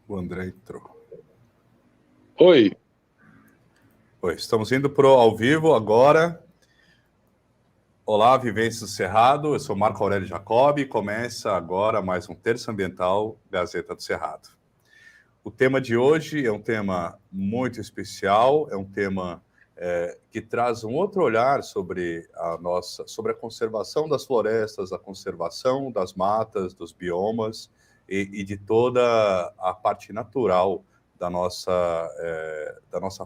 O André entrou. Oi. Oi, estamos indo para o ao vivo agora. Olá, Vivência do Cerrado, eu sou Marco Aurélio Jacob e começa agora mais um Terço Ambiental Gazeta do Cerrado. O tema de hoje é um tema muito especial, é um tema que traz um outro olhar sobre a conservação das florestas, a conservação das matas, dos biomas e de toda a parte natural da nossa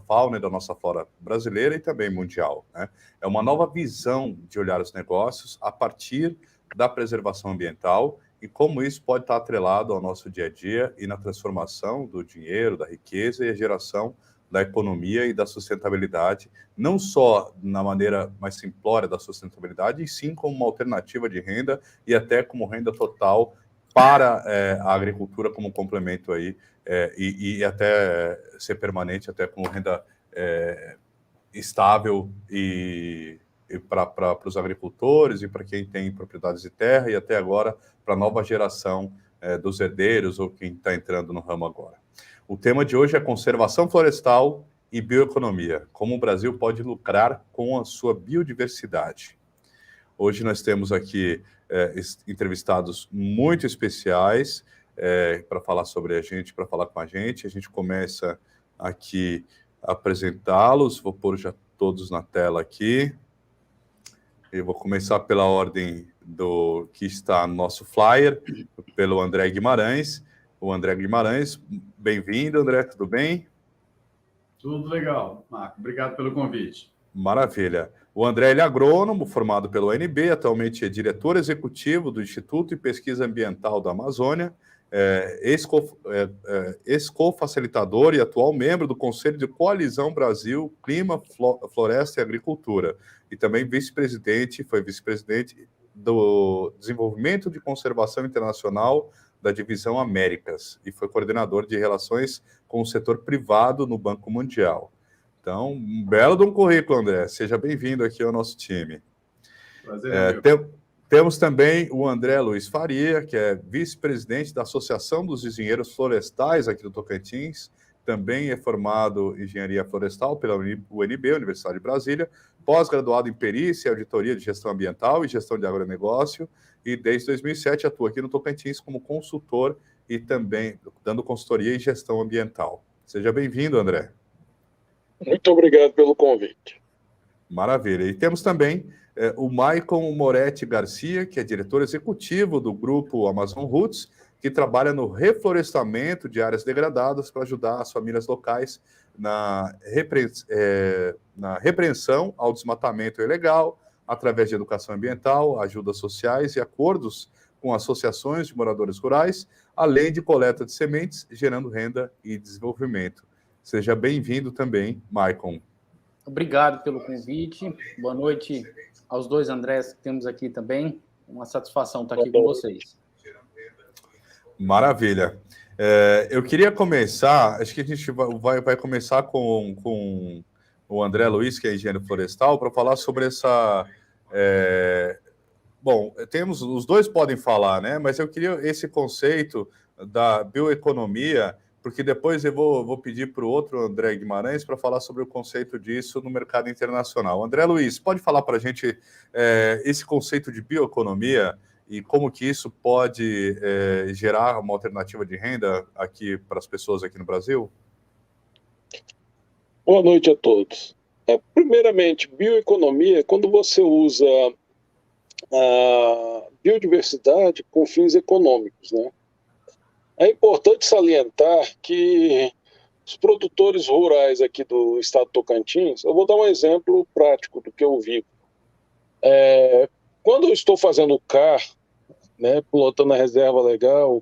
fauna e da nossa flora brasileira e também mundial, né? É uma nova visão de olhar os negócios a partir da preservação ambiental e como isso pode estar atrelado ao nosso dia a dia e na transformação do dinheiro, da riqueza e a geração da economia e da sustentabilidade, não só na maneira mais simplória da sustentabilidade, e sim como uma alternativa de renda e até como renda total para a agricultura como complemento aí, e até ser permanente, até como renda estável e para os agricultores e para quem tem propriedades de terra e até agora para a nova geração dos herdeiros ou quem está entrando no ramo agora. O tema de hoje é conservação florestal e bioeconomia, como o Brasil pode lucrar com a sua biodiversidade. Hoje nós temos aqui entrevistados muito especiais para falar sobre a gente, para falar com a gente. A gente começa aqui a apresentá-los, vou pôr já todos na tela aqui. Eu vou começar pela ordem do que está no nosso flyer, pelo André Guimarães. O André Guimarães, bem-vindo, André, tudo bem? Tudo legal, Marco. Obrigado pelo convite. Maravilha. O André ele é agrônomo, formado pelo UNB, atualmente é diretor executivo do Instituto de Pesquisa Ambiental da Amazônia, ex-co-facilitador e atual membro do Conselho de Coalizão Brasil, Clima, Floresta e Agricultura, e também foi vice-presidente do Desenvolvimento de Conservação Internacional da Divisão Américas, e foi coordenador de relações com o setor privado no Banco Mundial. Então, um belo de um currículo, André. Seja bem-vindo aqui ao nosso time. Prazer, temos também o André Luiz Faria, que é vice-presidente da Associação dos Engenheiros Florestais aqui do Tocantins, também é formado em Engenharia Florestal pela UNB, Universidade de Brasília, pós-graduado em Perícia, Auditoria de Gestão Ambiental e Gestão de Agronegócio, e desde 2007 atua aqui no Tocantins como consultor e também dando consultoria em gestão ambiental. Seja bem-vindo, André. Muito obrigado pelo convite. Maravilha. E temos também o Maicon Moretti Garcia, que é diretor executivo do grupo Amazon Roots, que trabalha no reflorestamento de áreas degradadas para ajudar as famílias locais na repreensão ao desmatamento ilegal, através de educação ambiental, ajudas sociais e acordos com associações de moradores rurais, além de coleta de sementes, gerando renda e desenvolvimento. Seja bem-vindo também, Maicon. Obrigado pelo convite. Boa noite aos dois Andrés que temos aqui também. Uma satisfação estar aqui com vocês. Maravilha. Eu queria começar, acho que a gente vai começar com o André Luiz, que é engenheiro florestal, para falar sobre essa... Bom, os dois podem falar, né? Mas eu queria esse conceito da bioeconomia, porque depois eu vou pedir para o outro André Guimarães para falar sobre o conceito disso no mercado internacional. André Luiz, pode falar para a gente esse conceito de bioeconomia e como que isso pode gerar uma alternativa de renda aqui para as pessoas aqui no Brasil? Boa noite a todos. Primeiramente, bioeconomia é quando você usa a biodiversidade com fins econômicos, né? É importante salientar que os produtores rurais aqui do estado do Tocantins, eu vou dar um exemplo prático do que eu vivo. Quando eu estou fazendo o CAR, né, pilotando a reserva legal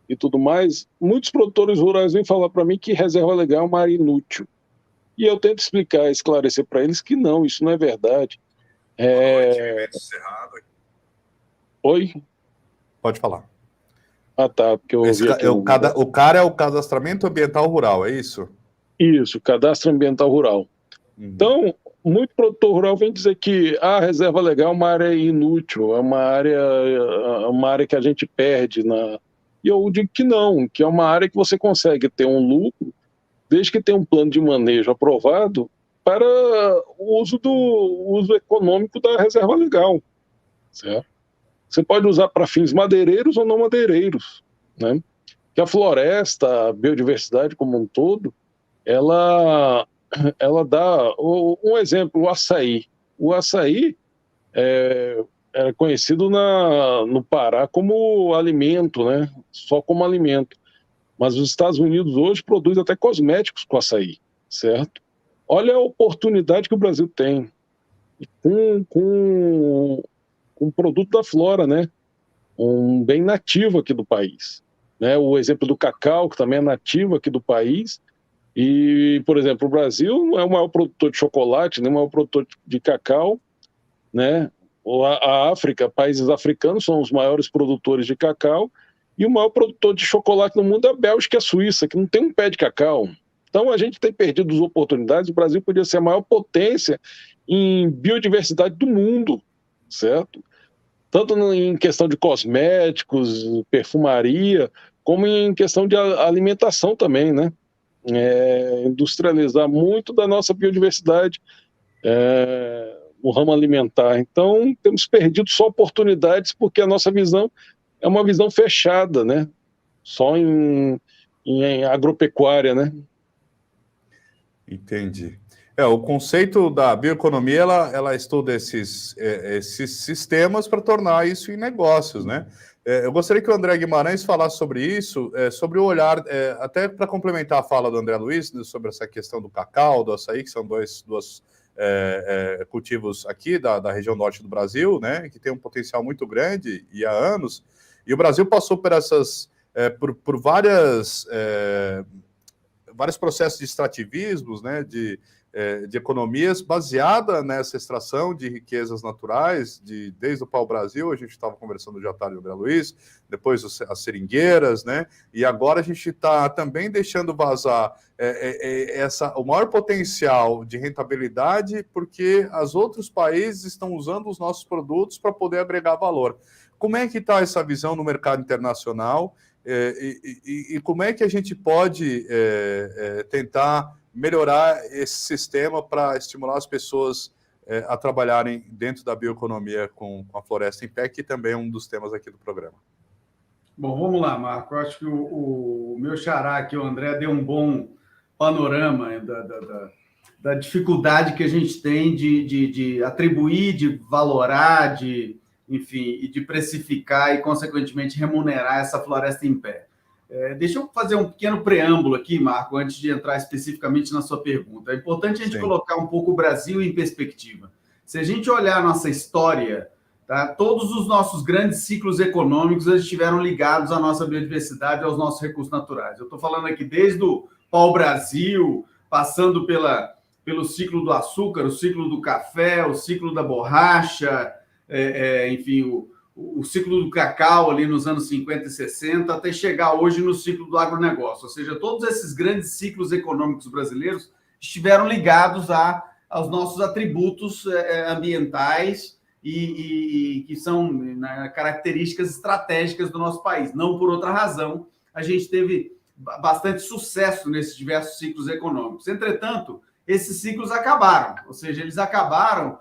e tudo mais, muitos produtores rurais vêm falar para mim que reserva legal é uma área inútil. E eu tento explicar, esclarecer para eles que não, isso não é verdade. Oi? Pode falar. Ah, tá, porque eu ouvi aqui o CAR é o Cadastramento Ambiental Rural, é isso? Isso, Cadastro Ambiental Rural. Então, muito produtor rural vem dizer que a reserva legal é uma área inútil, é uma área que a gente perde E eu digo que não, que é uma área que você consegue ter um lucro, desde que tenha um plano de manejo aprovado para o uso econômico da reserva legal, certo? Você pode usar para fins madeireiros ou não madeireiros, né? Que a floresta, a biodiversidade como um todo, ela dá um exemplo, o açaí. O açaí era conhecido no Pará como alimento, né? Só como alimento. Mas os Estados Unidos hoje produz até cosméticos com açaí, certo? Olha a oportunidade que o Brasil tem com um produto da flora, né? Um bem nativo aqui do país, né? O exemplo do cacau, que também é nativo aqui do país. E, por exemplo, o Brasil não é o maior produtor de chocolate, nem o maior produtor de cacau, né? A África, países africanos são os maiores produtores de cacau, e o maior produtor de chocolate no mundo é a Bélgica e a Suíça, que não tem um pé de cacau. Então a gente tem perdido as oportunidades. O Brasil podia ser a maior potência em biodiversidade do mundo, certo? Tanto em questão de cosméticos, perfumaria, como em questão de alimentação também, né? Industrializar muito da nossa biodiversidade no ramo alimentar. Então, temos perdido só oportunidades porque a nossa visão é uma visão fechada, né? Só em agropecuária, né? Entendi. O conceito da bioeconomia, ela estuda esses sistemas para tornar isso em negócios, né? Eu gostaria que o André Guimarães falasse sobre isso, sobre o olhar, até para complementar a fala do André Luiz, né, sobre essa questão do cacau, do açaí, que são dois cultivos aqui da região norte do Brasil, né, que tem um potencial muito grande e há anos, e o Brasil passou por por vários processos de extrativismos, né, de economias baseada nessa extração de riquezas naturais, desde o pau-brasil, a gente estava conversando já tarde com o André Luiz, depois as seringueiras, né? E agora a gente está também deixando vazar o maior potencial de rentabilidade, porque os outros países estão usando os nossos produtos para poder agregar valor. Como é que está essa visão no mercado internacional? E como é que a gente pode tentar melhorar esse sistema para estimular as pessoas a trabalharem dentro da bioeconomia com a floresta em pé, que também é um dos temas aqui do programa. Bom, vamos lá, Marco. Eu acho que o meu xará aqui, o André, deu um bom panorama da dificuldade que a gente tem de atribuir, de valorar, enfim, e de precificar e, consequentemente, remunerar essa floresta em pé. Deixa eu fazer um pequeno preâmbulo aqui, Marco, antes de entrar especificamente na sua pergunta. É importante a gente colocar um pouco o Brasil em perspectiva. Se a gente olhar a nossa história, tá, todos os nossos grandes ciclos econômicos eles estiveram ligados à nossa biodiversidade, aos nossos recursos naturais. Eu estou falando aqui desde o pau-brasil, passando pelo ciclo do açúcar, o ciclo do café, o ciclo da borracha, enfim, o ciclo do cacau ali nos anos 50 e 60, até chegar hoje no ciclo do agronegócio. Ou seja, todos esses grandes ciclos econômicos brasileiros estiveram ligados aos nossos atributos ambientais e que são características estratégicas do nosso país. Não por outra razão, a gente teve bastante sucesso nesses diversos ciclos econômicos. Entretanto, esses ciclos acabaram, ou seja, eles acabaram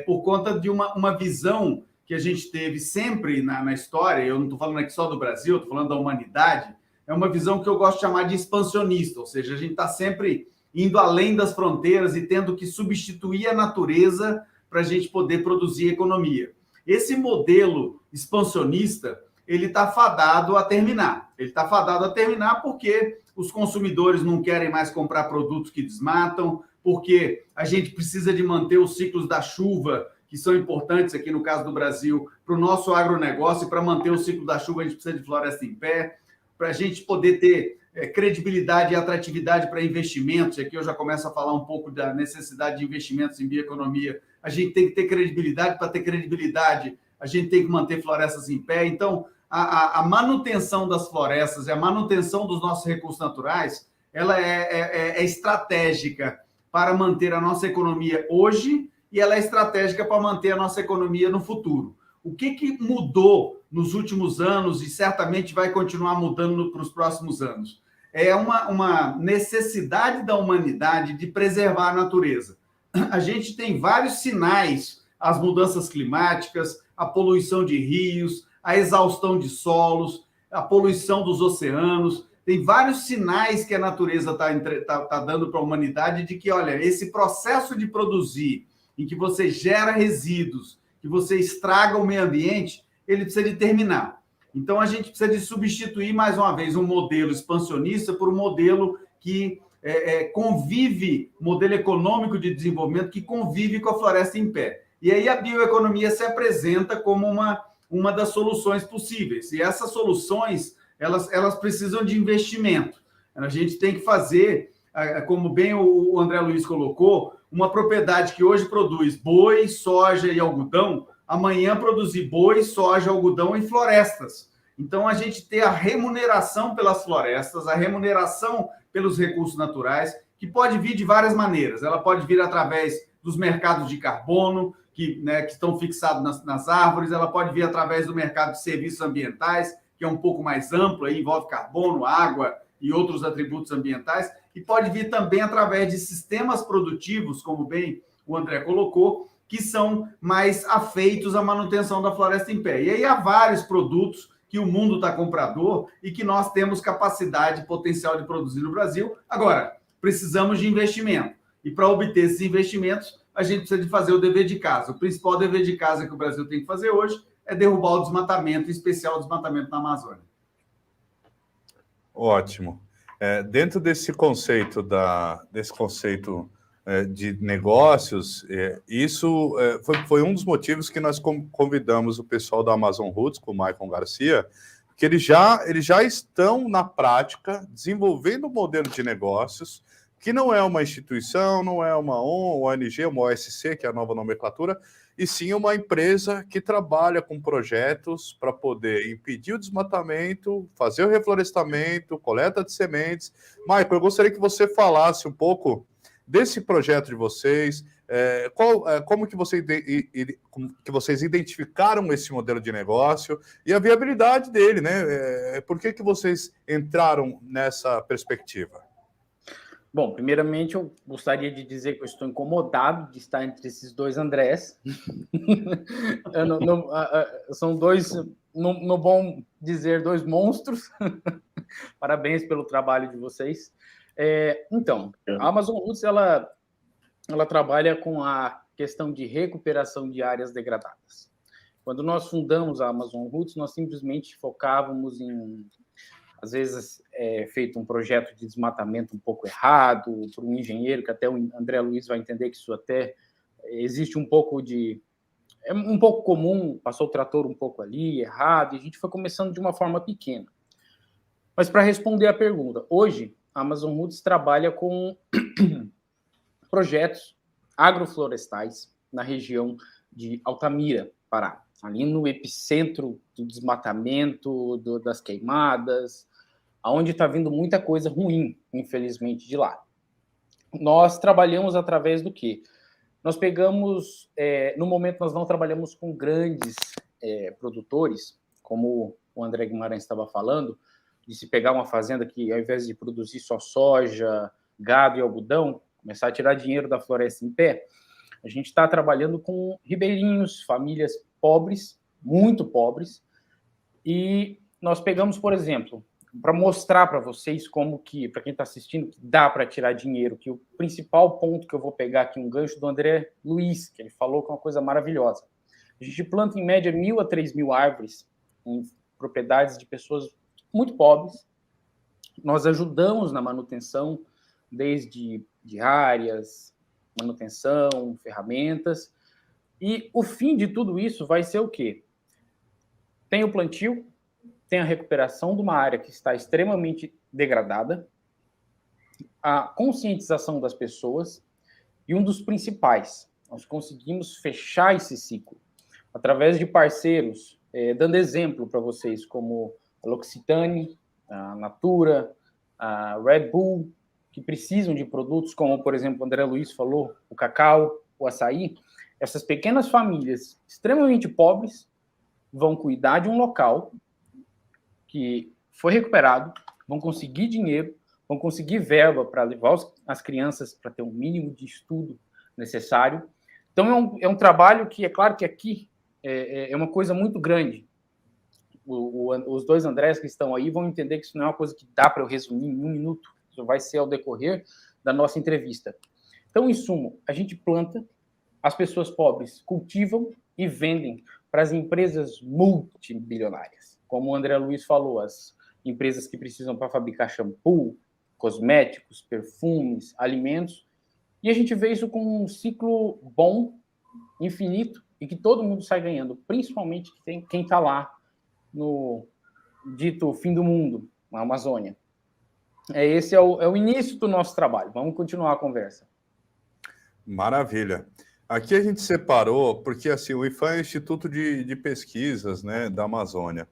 por conta de uma visão que a gente teve sempre na história. Eu não estou falando aqui só do Brasil, estou falando da humanidade. É uma visão que eu gosto de chamar de expansionista, ou seja, a gente está sempre indo além das fronteiras e tendo que substituir a natureza para a gente poder produzir economia. Esse modelo expansionista, ele está fadado a terminar. Ele está fadado a terminar porque os consumidores não querem mais comprar produtos que desmatam, porque a gente precisa de manter os ciclos da chuva, que são importantes aqui no caso do Brasil, para o nosso agronegócio, e para manter o ciclo da chuva a gente precisa de floresta em pé, para a gente poder ter credibilidade e atratividade para investimentos, e aqui eu já começo a falar um pouco da necessidade de investimentos em bioeconomia, a gente tem que ter credibilidade, para ter credibilidade a gente tem que manter florestas em pé. Então, a manutenção das florestas e a manutenção dos nossos recursos naturais, ela é estratégica para manter a nossa economia hoje, e ela é estratégica para manter a nossa economia no futuro. O que mudou nos últimos anos e certamente vai continuar mudando para os próximos anos. É uma necessidade da humanidade de preservar a natureza. A gente tem vários sinais, as mudanças climáticas, a poluição de rios, a exaustão de solos, a poluição dos oceanos. Tem vários sinais que a natureza está dando para a humanidade de que, olha, esse processo de produzir, em que você gera resíduos, que você estraga o meio ambiente, ele precisa de terminar. Então, a gente precisa de substituir, mais uma vez, um modelo expansionista por um modelo que convive, modelo econômico de desenvolvimento que convive com a floresta em pé. E aí a bioeconomia se apresenta como uma das soluções possíveis. E essas soluções, elas precisam de investimento. A gente tem que fazer, como bem o André Luiz colocou, uma propriedade que hoje produz boi, soja e algodão, amanhã produzir boi, soja, algodão e florestas. Então, a gente ter a remuneração pelas florestas, a remuneração pelos recursos naturais, que pode vir de várias maneiras. Ela pode vir através dos mercados de carbono, que estão fixados nas árvores, ela pode vir através do mercado de serviços ambientais, que é um pouco mais amplo, aí envolve carbono, água e outros atributos ambientais, e pode vir também através de sistemas produtivos, como bem o André colocou, que são mais afeitos à manutenção da floresta em pé. E aí há vários produtos que o mundo está comprador e que nós temos capacidade potencial de produzir no Brasil. Agora, precisamos de investimento. E para obter esses investimentos, a gente precisa de fazer o dever de casa. O principal dever de casa que o Brasil tem que fazer hoje é derrubar o desmatamento, em especial o desmatamento na Amazônia. Ótimo. Dentro desse conceito de negócios, isso foi um dos motivos que nós convidamos o pessoal da Amazon Roots, com o Maicon Garcia, que eles já estão na prática desenvolvendo um modelo de negócios que não é uma instituição, não é uma ONG, uma OSC, que é a nova nomenclatura, e sim uma empresa que trabalha com projetos para poder impedir o desmatamento, fazer o reflorestamento, coleta de sementes. Maicon, eu gostaria que você falasse um pouco desse projeto de vocês, como que vocês identificaram esse modelo de negócio e a viabilidade dele, né? Por que vocês entraram nessa perspectiva? Bom, primeiramente eu gostaria de dizer que eu estou incomodado de estar entre esses dois Andrés. São dois, no bom dizer, dois monstros. Parabéns pelo trabalho de vocês. Então, a Amazon Roots, ela trabalha com a questão de recuperação de áreas degradadas. Quando nós fundamos a Amazon Roots, nós simplesmente focávamos em, às vezes, feito um projeto de desmatamento um pouco errado, por um engenheiro, que até o André Luiz vai entender que isso até existe um pouco de... É um pouco comum, passou o trator um pouco ali, errado, e a gente foi começando de uma forma pequena. Mas para responder a pergunta, hoje a Amazon Roots trabalha com projetos agroflorestais na região de Altamira, Pará, ali no epicentro do desmatamento, das queimadas, onde está vindo muita coisa ruim, infelizmente, de lá. Nós trabalhamos através do quê? Nós pegamos, no momento nós não trabalhamos com grandes produtores, como o André Guimarães estava falando, de se pegar uma fazenda que, ao invés de produzir só soja, gado e algodão, começar a tirar dinheiro da floresta em pé, a gente está trabalhando com ribeirinhos, famílias pobres, muito pobres, e nós pegamos, por exemplo, para mostrar para vocês como que, para quem está assistindo, que dá para tirar dinheiro, que o principal ponto que eu vou pegar aqui, um gancho do André Luiz, que ele falou que é uma coisa maravilhosa. A gente planta, em média, 1.000 a 3.000 árvores em propriedades de pessoas muito pobres. Nós ajudamos na manutenção, desde diárias, manutenção, ferramentas, e o fim de tudo isso vai ser o quê? Tem o plantio, tem a recuperação de uma área que está extremamente degradada, a conscientização das pessoas, e um dos principais, nós conseguimos fechar esse ciclo através de parceiros, dando exemplo para vocês, como a L'Occitane, a Natura, a Red Bull, que precisam de produtos como, por exemplo, o André Luiz falou, o cacau, o açaí. Essas pequenas famílias extremamente pobres vão cuidar de um local que foi recuperado, vão conseguir dinheiro, vão conseguir verba para levar as crianças para ter um mínimo de estudo necessário. Então, é um trabalho que, é claro que aqui é uma coisa muito grande. Os dois Andrés que estão aí vão entender que isso não é uma coisa que dá para eu resumir em 1 minuto. Isso vai ser ao decorrer da nossa entrevista. Então, em sumo, a gente planta, as pessoas pobres cultivam e vendem para as empresas multibilionárias. Como o André Luiz falou, as empresas que precisam para fabricar shampoo, cosméticos, perfumes, alimentos. E a gente vê isso com um ciclo bom, infinito, e que todo mundo sai ganhando, principalmente quem está lá no dito fim do mundo, na Amazônia. Esse é o início do nosso trabalho. Vamos continuar a conversa. Maravilha. Aqui a gente separou, porque assim, o IFAM é o Instituto de Pesquisas, né, da Amazônia.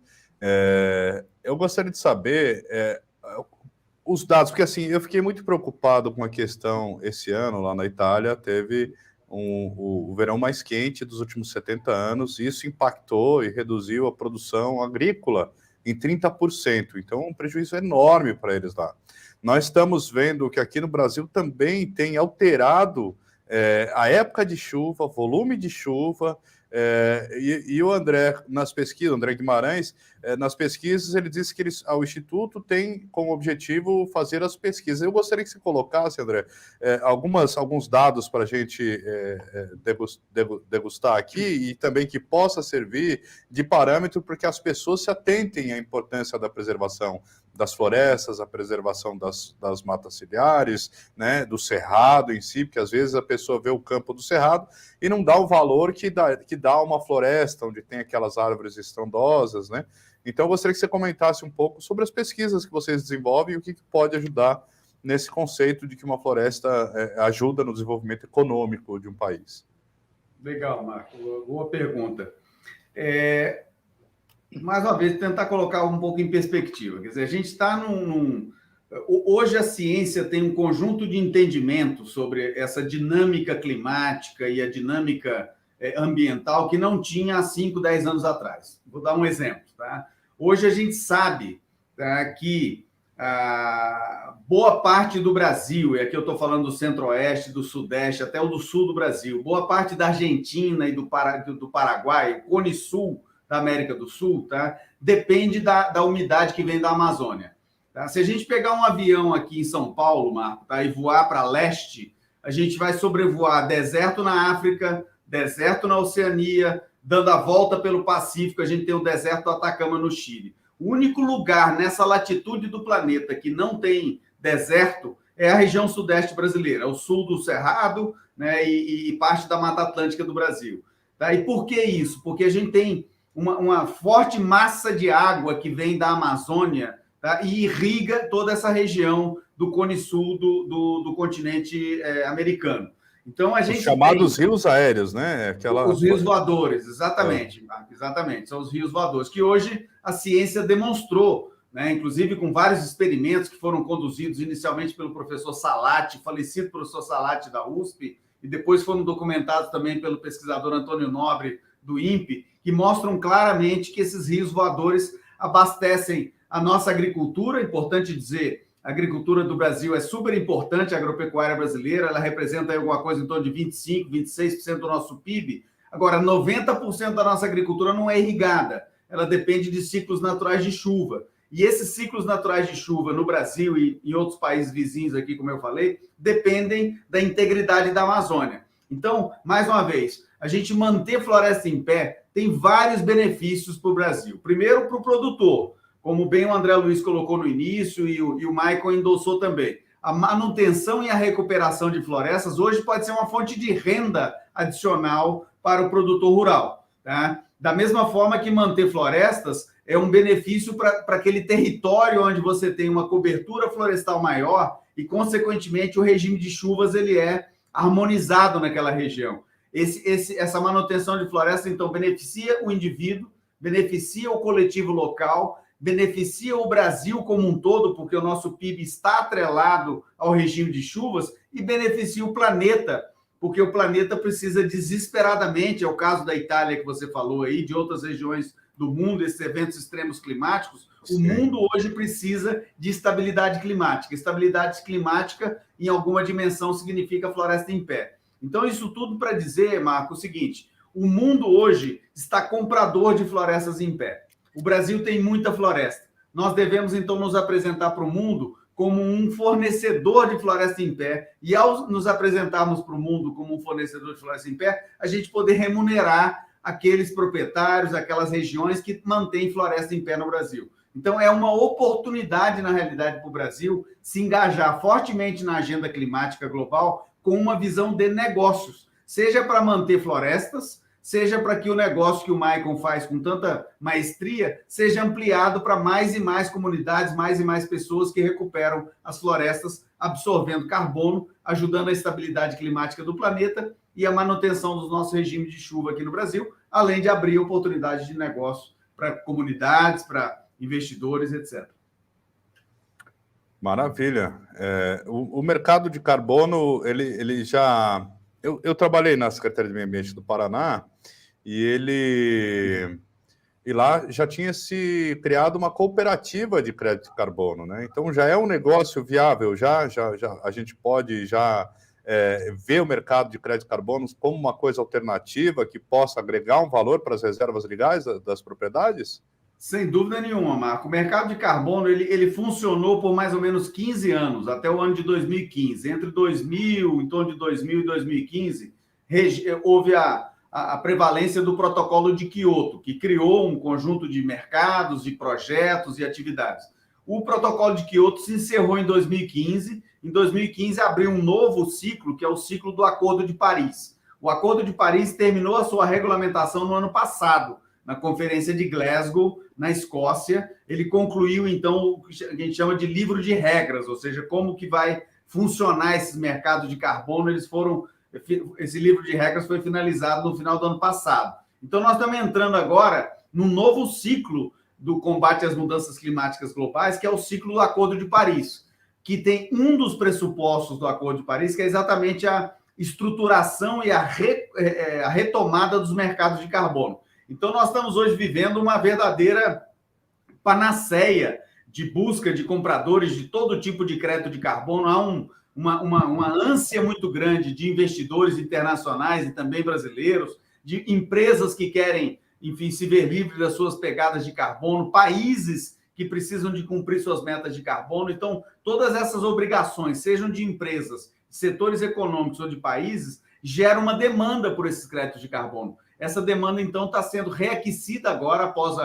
Eu gostaria de saber os dados, porque assim, eu fiquei muito preocupado com a questão, esse ano, lá na Itália, teve o verão mais quente dos últimos 70 anos, e isso impactou e reduziu a produção agrícola em 30%. Então, um prejuízo enorme para eles lá. Nós estamos vendo que aqui no Brasil também tem alterado a época de chuva, volume de chuva, e o André, nas pesquisas, o André Guimarães, nas pesquisas, ele disse que o Instituto tem como objetivo fazer as pesquisas. Eu gostaria que você colocasse, André, alguns dados para a gente degustar aqui e também que possa servir de parâmetro para que as pessoas se atentem à importância da preservação das florestas, a preservação das matas ciliares, né, do cerrado em si, porque às vezes a pessoa vê o campo do cerrado e não dá o valor que dá uma floresta, onde tem aquelas árvores estrondosas, né? Então, eu gostaria que você comentasse um pouco sobre as pesquisas que vocês desenvolvem e o que pode ajudar nesse conceito de que uma floresta ajuda no desenvolvimento econômico de um país. Legal, Marco. Boa pergunta. Mais uma vez, tentar colocar um pouco em perspectiva. Quer dizer, a gente está hoje a ciência tem um conjunto de entendimento sobre essa dinâmica climática e a dinâmica ambiental que não tinha há 5, 10 anos atrás. Vou dar um exemplo. Tá? Hoje a gente sabe, tá, que boa parte do Brasil, e aqui eu estou falando do centro-oeste, do sudeste, até o do sul do Brasil, boa parte da Argentina e do Paraguai, o Cone Sul da América do Sul, tá, depende da umidade que vem da Amazônia. Tá? Se a gente pegar um avião aqui em São Paulo, Marco, tá, e voar para leste, a gente vai sobrevoar deserto na África, deserto na Oceania, dando a volta pelo Pacífico, a gente tem o deserto do Atacama no Chile. O único lugar nessa latitude do planeta que não tem deserto é a região sudeste brasileira, o sul do Cerrado, né, e parte da Mata Atlântica do Brasil. Tá? E por que isso? Porque a gente tem uma forte massa de água que vem da Amazônia, tá, e irriga toda essa região do Cone Sul do continente americano. Então, a gente os chamados rios aéreos, né? Os rios voadores, exatamente, exatamente. São os rios voadores, que hoje a ciência demonstrou, né, inclusive com vários experimentos que foram conduzidos inicialmente pelo professor Salati, falecido professor Salati da USP, e depois foram documentados também pelo pesquisador Antônio Nobre, do INPE, que mostram claramente que esses rios voadores abastecem a nossa agricultura. É importante dizer, a agricultura do Brasil é super importante, a agropecuária brasileira, ela representa aí alguma coisa em torno de 25%, 26% do nosso PIB. Agora, 90% da nossa agricultura não é irrigada, ela depende de ciclos naturais de chuva. E esses ciclos naturais de chuva no Brasil e em outros países vizinhos aqui, como eu falei, dependem da integridade da Amazônia. Então, mais uma vez, a gente manter floresta em pé tem vários benefícios para o Brasil. Primeiro, para o produtor, como bem o André Luiz colocou no início e o Michael endossou também. A manutenção e a recuperação de florestas hoje pode ser uma fonte de renda adicional para o produtor rural. Tá? Da mesma forma que manter florestas é um benefício para aquele território onde você tem uma cobertura florestal maior e, consequentemente, o regime de chuvas ele é harmonizado naquela região. Essa manutenção de floresta, então, beneficia o indivíduo, beneficia o coletivo local, beneficia o Brasil como um todo, porque o nosso PIB está atrelado ao regime de chuvas, e beneficia o planeta, porque o planeta precisa desesperadamente, é o caso da Itália que você falou aí, de outras regiões do mundo, esses eventos extremos climáticos, Sim. O mundo hoje precisa de estabilidade climática. Estabilidade climática, em alguma dimensão, significa floresta em pé. Então, isso tudo para dizer, Marco, o seguinte: o mundo hoje está comprador de florestas em pé. O Brasil tem muita floresta. Nós devemos, então, nos apresentar para o mundo como um fornecedor de floresta em pé, e ao nos apresentarmos para o mundo como um fornecedor de floresta em pé, a gente poder remunerar aqueles proprietários, aquelas regiões que mantêm floresta em pé no Brasil. Então, é uma oportunidade, na realidade, para o Brasil se engajar fortemente na agenda climática global com uma visão de negócios, seja para manter florestas, seja para que o negócio que o Maicon faz com tanta maestria seja ampliado para mais e mais comunidades, mais e mais pessoas que recuperam as florestas, absorvendo carbono, ajudando a estabilidade climática do planeta e a manutenção dos nossos regimes de chuva aqui no Brasil, além de abrir oportunidades de negócio para comunidades, para investidores, etc. Maravilha. O mercado de carbono, ele já... Eu trabalhei na Secretaria de Meio Ambiente do Paraná e lá já tinha se criado uma cooperativa de crédito de carbono, né? Então já é um negócio viável, já a gente pode ver o mercado de crédito de carbono como uma coisa alternativa que possa agregar um valor para as reservas legais das propriedades? Sem dúvida nenhuma, Marco. O mercado de carbono ele funcionou por mais ou menos 15 anos, até o ano de 2015. Entre 2000, em torno de 2000 e 2015, houve a prevalência do protocolo de Quioto, que criou um conjunto de mercados, de projetos e atividades. O protocolo de Quioto se encerrou em 2015. Em 2015, abriu um novo ciclo, que é o ciclo do Acordo de Paris. O Acordo de Paris terminou a sua regulamentação no ano passado, na Conferência de Glasgow, na Escócia. Ele concluiu, então, o que a gente chama de livro de regras, ou seja, como que vai funcionar esses mercados de carbono. Esse livro de regras foi finalizado no final do ano passado. Então, nós estamos entrando agora num novo ciclo do combate às mudanças climáticas globais, que é o ciclo do Acordo de Paris, que tem um dos pressupostos do Acordo de Paris, que é exatamente a estruturação e a retomada dos mercados de carbono. Então, nós estamos hoje vivendo uma verdadeira panaceia de busca de compradores de todo tipo de crédito de carbono. Há uma ânsia muito grande de investidores internacionais e também brasileiros, de empresas que querem, enfim, se ver livres das suas pegadas de carbono, países que precisam de cumprir suas metas de carbono. Então, todas essas obrigações, sejam de empresas, setores econômicos ou de países, geram uma demanda por esses créditos de carbono. Essa demanda, então, está sendo reaquecida agora após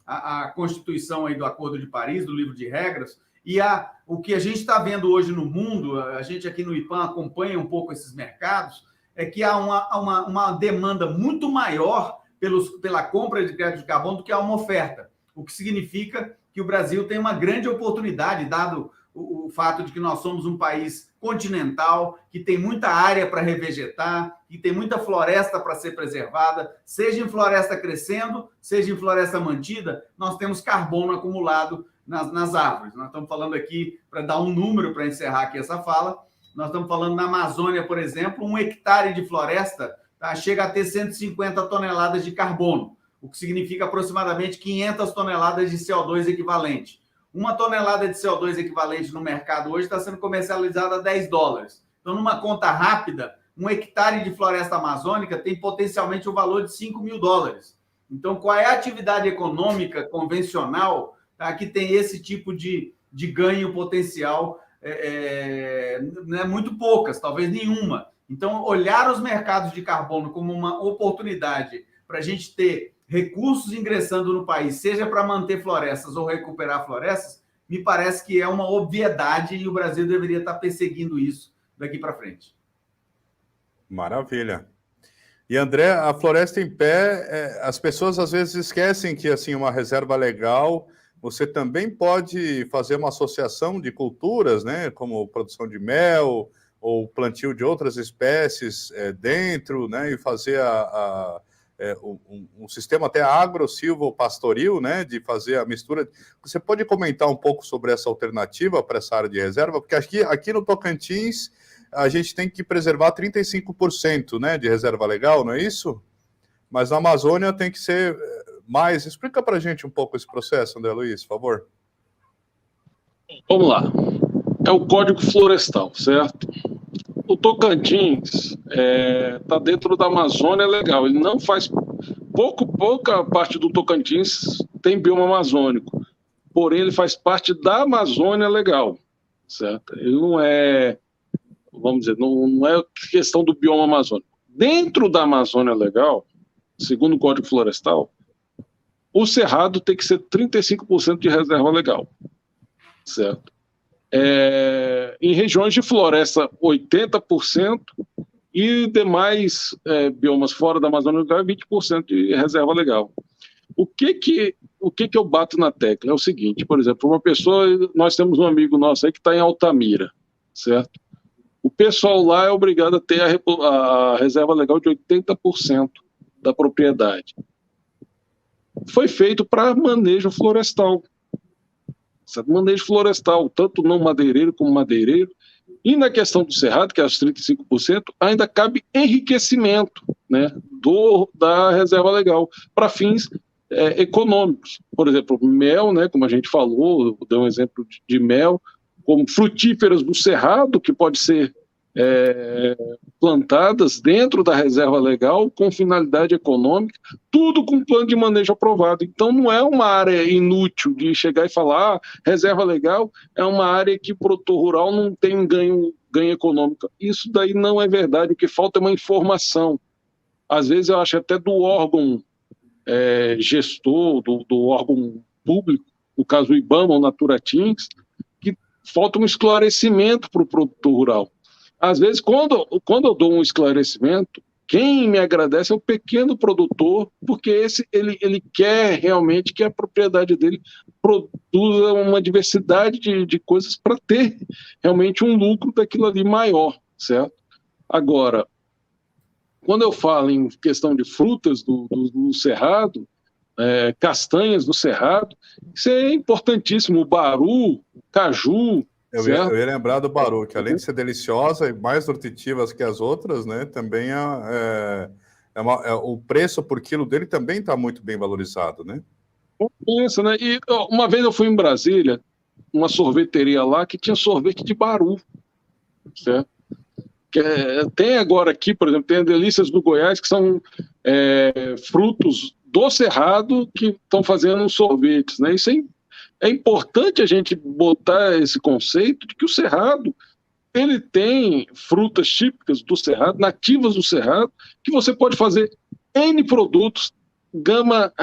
a constituição aí do Acordo de Paris, do livro de regras, e o que a gente está vendo hoje no mundo, a gente aqui no IPAM acompanha um pouco esses mercados, é que há uma demanda muito maior pela compra de crédito de carbono do que há uma oferta, o que significa que o Brasil tem uma grande oportunidade, dado o fato de que nós somos um país continental, que tem muita área para revegetar, que tem muita floresta para ser preservada, seja em floresta crescendo, seja em floresta mantida, nós temos carbono acumulado nas árvores. Nós estamos falando aqui, para dar um número para encerrar aqui essa fala, nós estamos falando na Amazônia, por exemplo, 1 hectare de floresta chega a ter 150 toneladas de carbono, o que significa aproximadamente 500 toneladas de CO2 equivalente. 1 tonelada de CO2 equivalente no mercado hoje está sendo comercializada a $10. Então, numa conta rápida, 1 hectare de floresta amazônica tem potencialmente o valor de $5 mil. Então, qual é a atividade econômica convencional que tem esse tipo de ganho potencial? Muito poucas, talvez nenhuma. Então, olhar os mercados de carbono como uma oportunidade para a gente ter recursos ingressando no país, seja para manter florestas ou recuperar florestas, me parece que é uma obviedade e o Brasil deveria estar perseguindo isso daqui para frente. Maravilha. E, André, a floresta em pé, as pessoas às vezes esquecem que, assim, uma reserva legal, você também pode fazer uma associação de culturas, né, como produção de mel ou plantio de outras espécies dentro, né, e fazer um sistema até agro-silvo-pastoril, né, de fazer a mistura. Você pode comentar um pouco sobre essa alternativa para essa área de reserva? Porque aqui no Tocantins a gente tem que preservar 35%, né, de reserva legal, não é isso? Mas na Amazônia tem que ser mais. Explica para a gente um pouco esse processo, André Luiz, por favor. Vamos lá. É o Código Florestal, certo? O Tocantins está dentro da Amazônia Legal. Ele não faz... Pouca parte do Tocantins tem bioma amazônico. Porém, ele faz parte da Amazônia Legal, certo? Ele não é, vamos dizer, não é questão do bioma amazônico. Dentro da Amazônia Legal, segundo o Código Florestal, o cerrado tem que ser 35% de reserva legal, certo? Em regiões de floresta, 80%, e demais biomas fora da Amazônia Legal, 20% de reserva legal. O que eu bato na tecla? É o seguinte, por exemplo, uma pessoa, nós temos um amigo nosso aí que está em Altamira, certo? O pessoal lá é obrigado a ter a reserva legal de 80% da propriedade. Foi feito para manejo florestal, certo? Manejo florestal, tanto não madeireiro como madeireiro. E na questão do cerrado, que é os 35%, ainda cabe enriquecimento, né, da reserva legal para fins econômicos. Por exemplo, mel, né, como a gente falou, eu dei um exemplo de mel, como frutíferas do cerrado, que pode ser plantadas dentro da reserva legal com finalidade econômica, tudo com plano de manejo aprovado. Então não é uma área inútil de chegar e falar reserva legal é uma área que o produtor rural não tem ganho econômico. Isso daí não é verdade, o que falta é uma informação. Às vezes eu acho até do órgão gestor, do órgão público, no caso o IBAMA ou Naturatins, que falta um esclarecimento para o produtor rural. Às vezes, quando eu dou um esclarecimento, quem me agradece é o pequeno produtor, porque ele quer realmente que a propriedade dele produza uma diversidade de coisas para ter realmente um lucro daquilo ali maior, certo? Agora, quando eu falo em questão de frutas do cerrado, castanhas do cerrado, isso é importantíssimo. O baru, o caju... Eu ia lembrar do baru, que além de ser deliciosa e mais nutritivas que as outras, né, também o preço por quilo dele também está muito bem valorizado, né? Isso, né? E uma vez eu fui em Brasília, uma sorveteria lá que tinha sorvete de baru, certo? Tem agora aqui, por exemplo, tem as delícias do Goiás, que são frutos do cerrado que estão fazendo sorvetes, né? Isso é importante a gente botar esse conceito de que o cerrado ele tem frutas típicas do cerrado, nativas do cerrado, que você pode fazer N produtos, gama,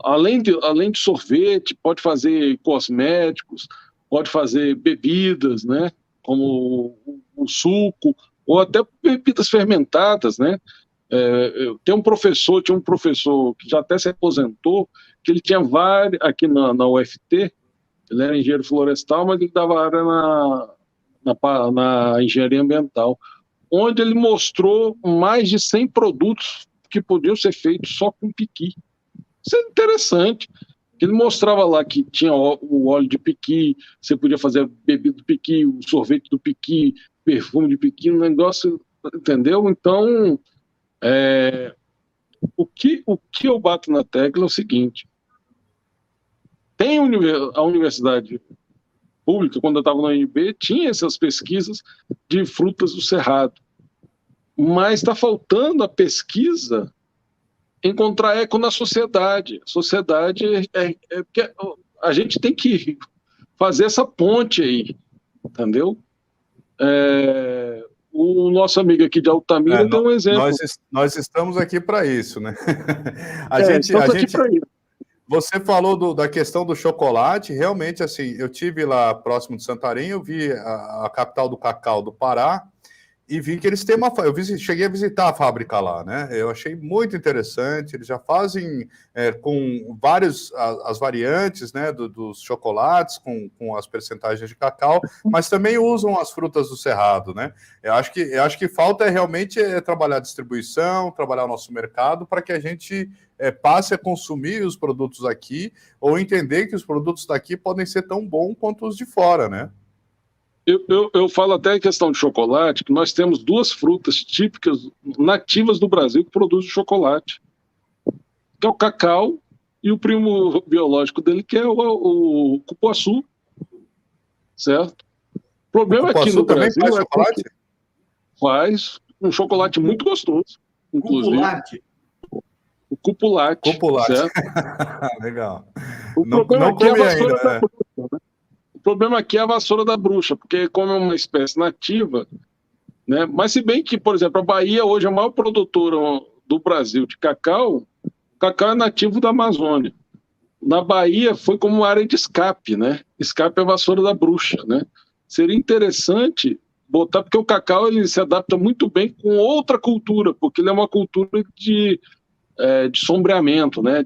além de sorvete, pode fazer cosméticos, pode fazer bebidas, né, como o suco, ou até bebidas fermentadas, né? Tinha um professor que já até se aposentou, que ele tinha vários, aqui na UFT, ele era engenheiro florestal, mas ele dava área na engenharia ambiental, onde ele mostrou mais de 100 produtos que podiam ser feitos só com piqui. Isso é interessante. Ele mostrava lá que tinha o óleo de piqui, você podia fazer a bebida do piqui, o sorvete do piqui, perfume de piqui, um negócio, entendeu? Então... O que eu bato na tecla é o seguinte: tem a universidade pública, quando eu estava na UNB, tinha essas pesquisas de frutas do cerrado, mas está faltando a pesquisa encontrar eco na sociedade. A sociedade porque a gente tem que fazer essa ponte aí, entendeu? O nosso amigo aqui de Altamira deu um exemplo. Nós estamos aqui para isso, né? Você falou da questão do chocolate, realmente, assim, eu tive lá próximo de Santarém, eu vi a capital do cacau do Pará, e vi que eles têm cheguei a visitar a fábrica lá, né? Eu achei muito interessante. Eles já fazem com as variantes, né, dos chocolates com as percentagens de cacau, mas também usam as frutas do cerrado, né? Eu acho que falta realmente trabalhar a distribuição, trabalhar o nosso mercado para que a gente passe a consumir os produtos aqui ou entender que os produtos daqui podem ser tão bons quanto os de fora, né? Eu falo até em questão de chocolate, que nós temos duas frutas típicas, nativas do Brasil, que produzem chocolate. que é o cacau, e o primo biológico dele, que é o cupuaçu, certo? O problema aqui no Brasil faz chocolate? Faz um chocolate muito gostoso, inclusive. Cupulate. O cupulate, certo? Legal. O problema aqui é a vassoura ainda, da bruxa, né? O problema aqui é a vassoura da bruxa, porque como é uma espécie nativa, né? Mas se bem que, por exemplo, a Bahia hoje é a maior produtora do Brasil de cacau, o cacau é nativo da Amazônia. Na Bahia foi como área de escape, né? Escape é a vassoura da bruxa, né? Seria interessante botar, porque o cacau ele se adapta muito bem com outra cultura, porque ele é uma cultura de sombreamento, né?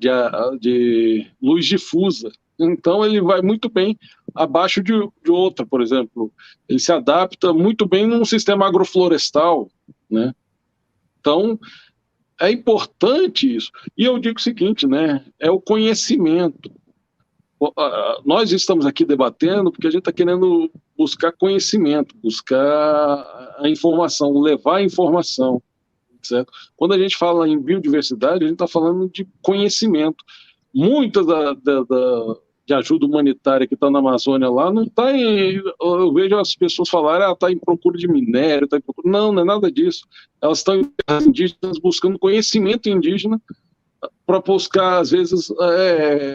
De luz difusa. Então ele vai muito bem abaixo de outra, por exemplo. Ele se adapta muito bem num sistema agroflorestal, né? Então é importante isso. E eu digo o seguinte, né? É o conhecimento. Nós estamos aqui debatendo porque a gente está querendo buscar conhecimento, buscar a informação, levar a informação, certo? Quando a gente fala em biodiversidade, a gente está falando de conhecimento. Muita de ajuda humanitária que está na Amazônia lá não está em... Eu vejo as pessoas falarem, está em procura de minério, tá em procura... Não é nada disso. Elas estão em terras indígenas buscando conhecimento indígena para buscar, às vezes,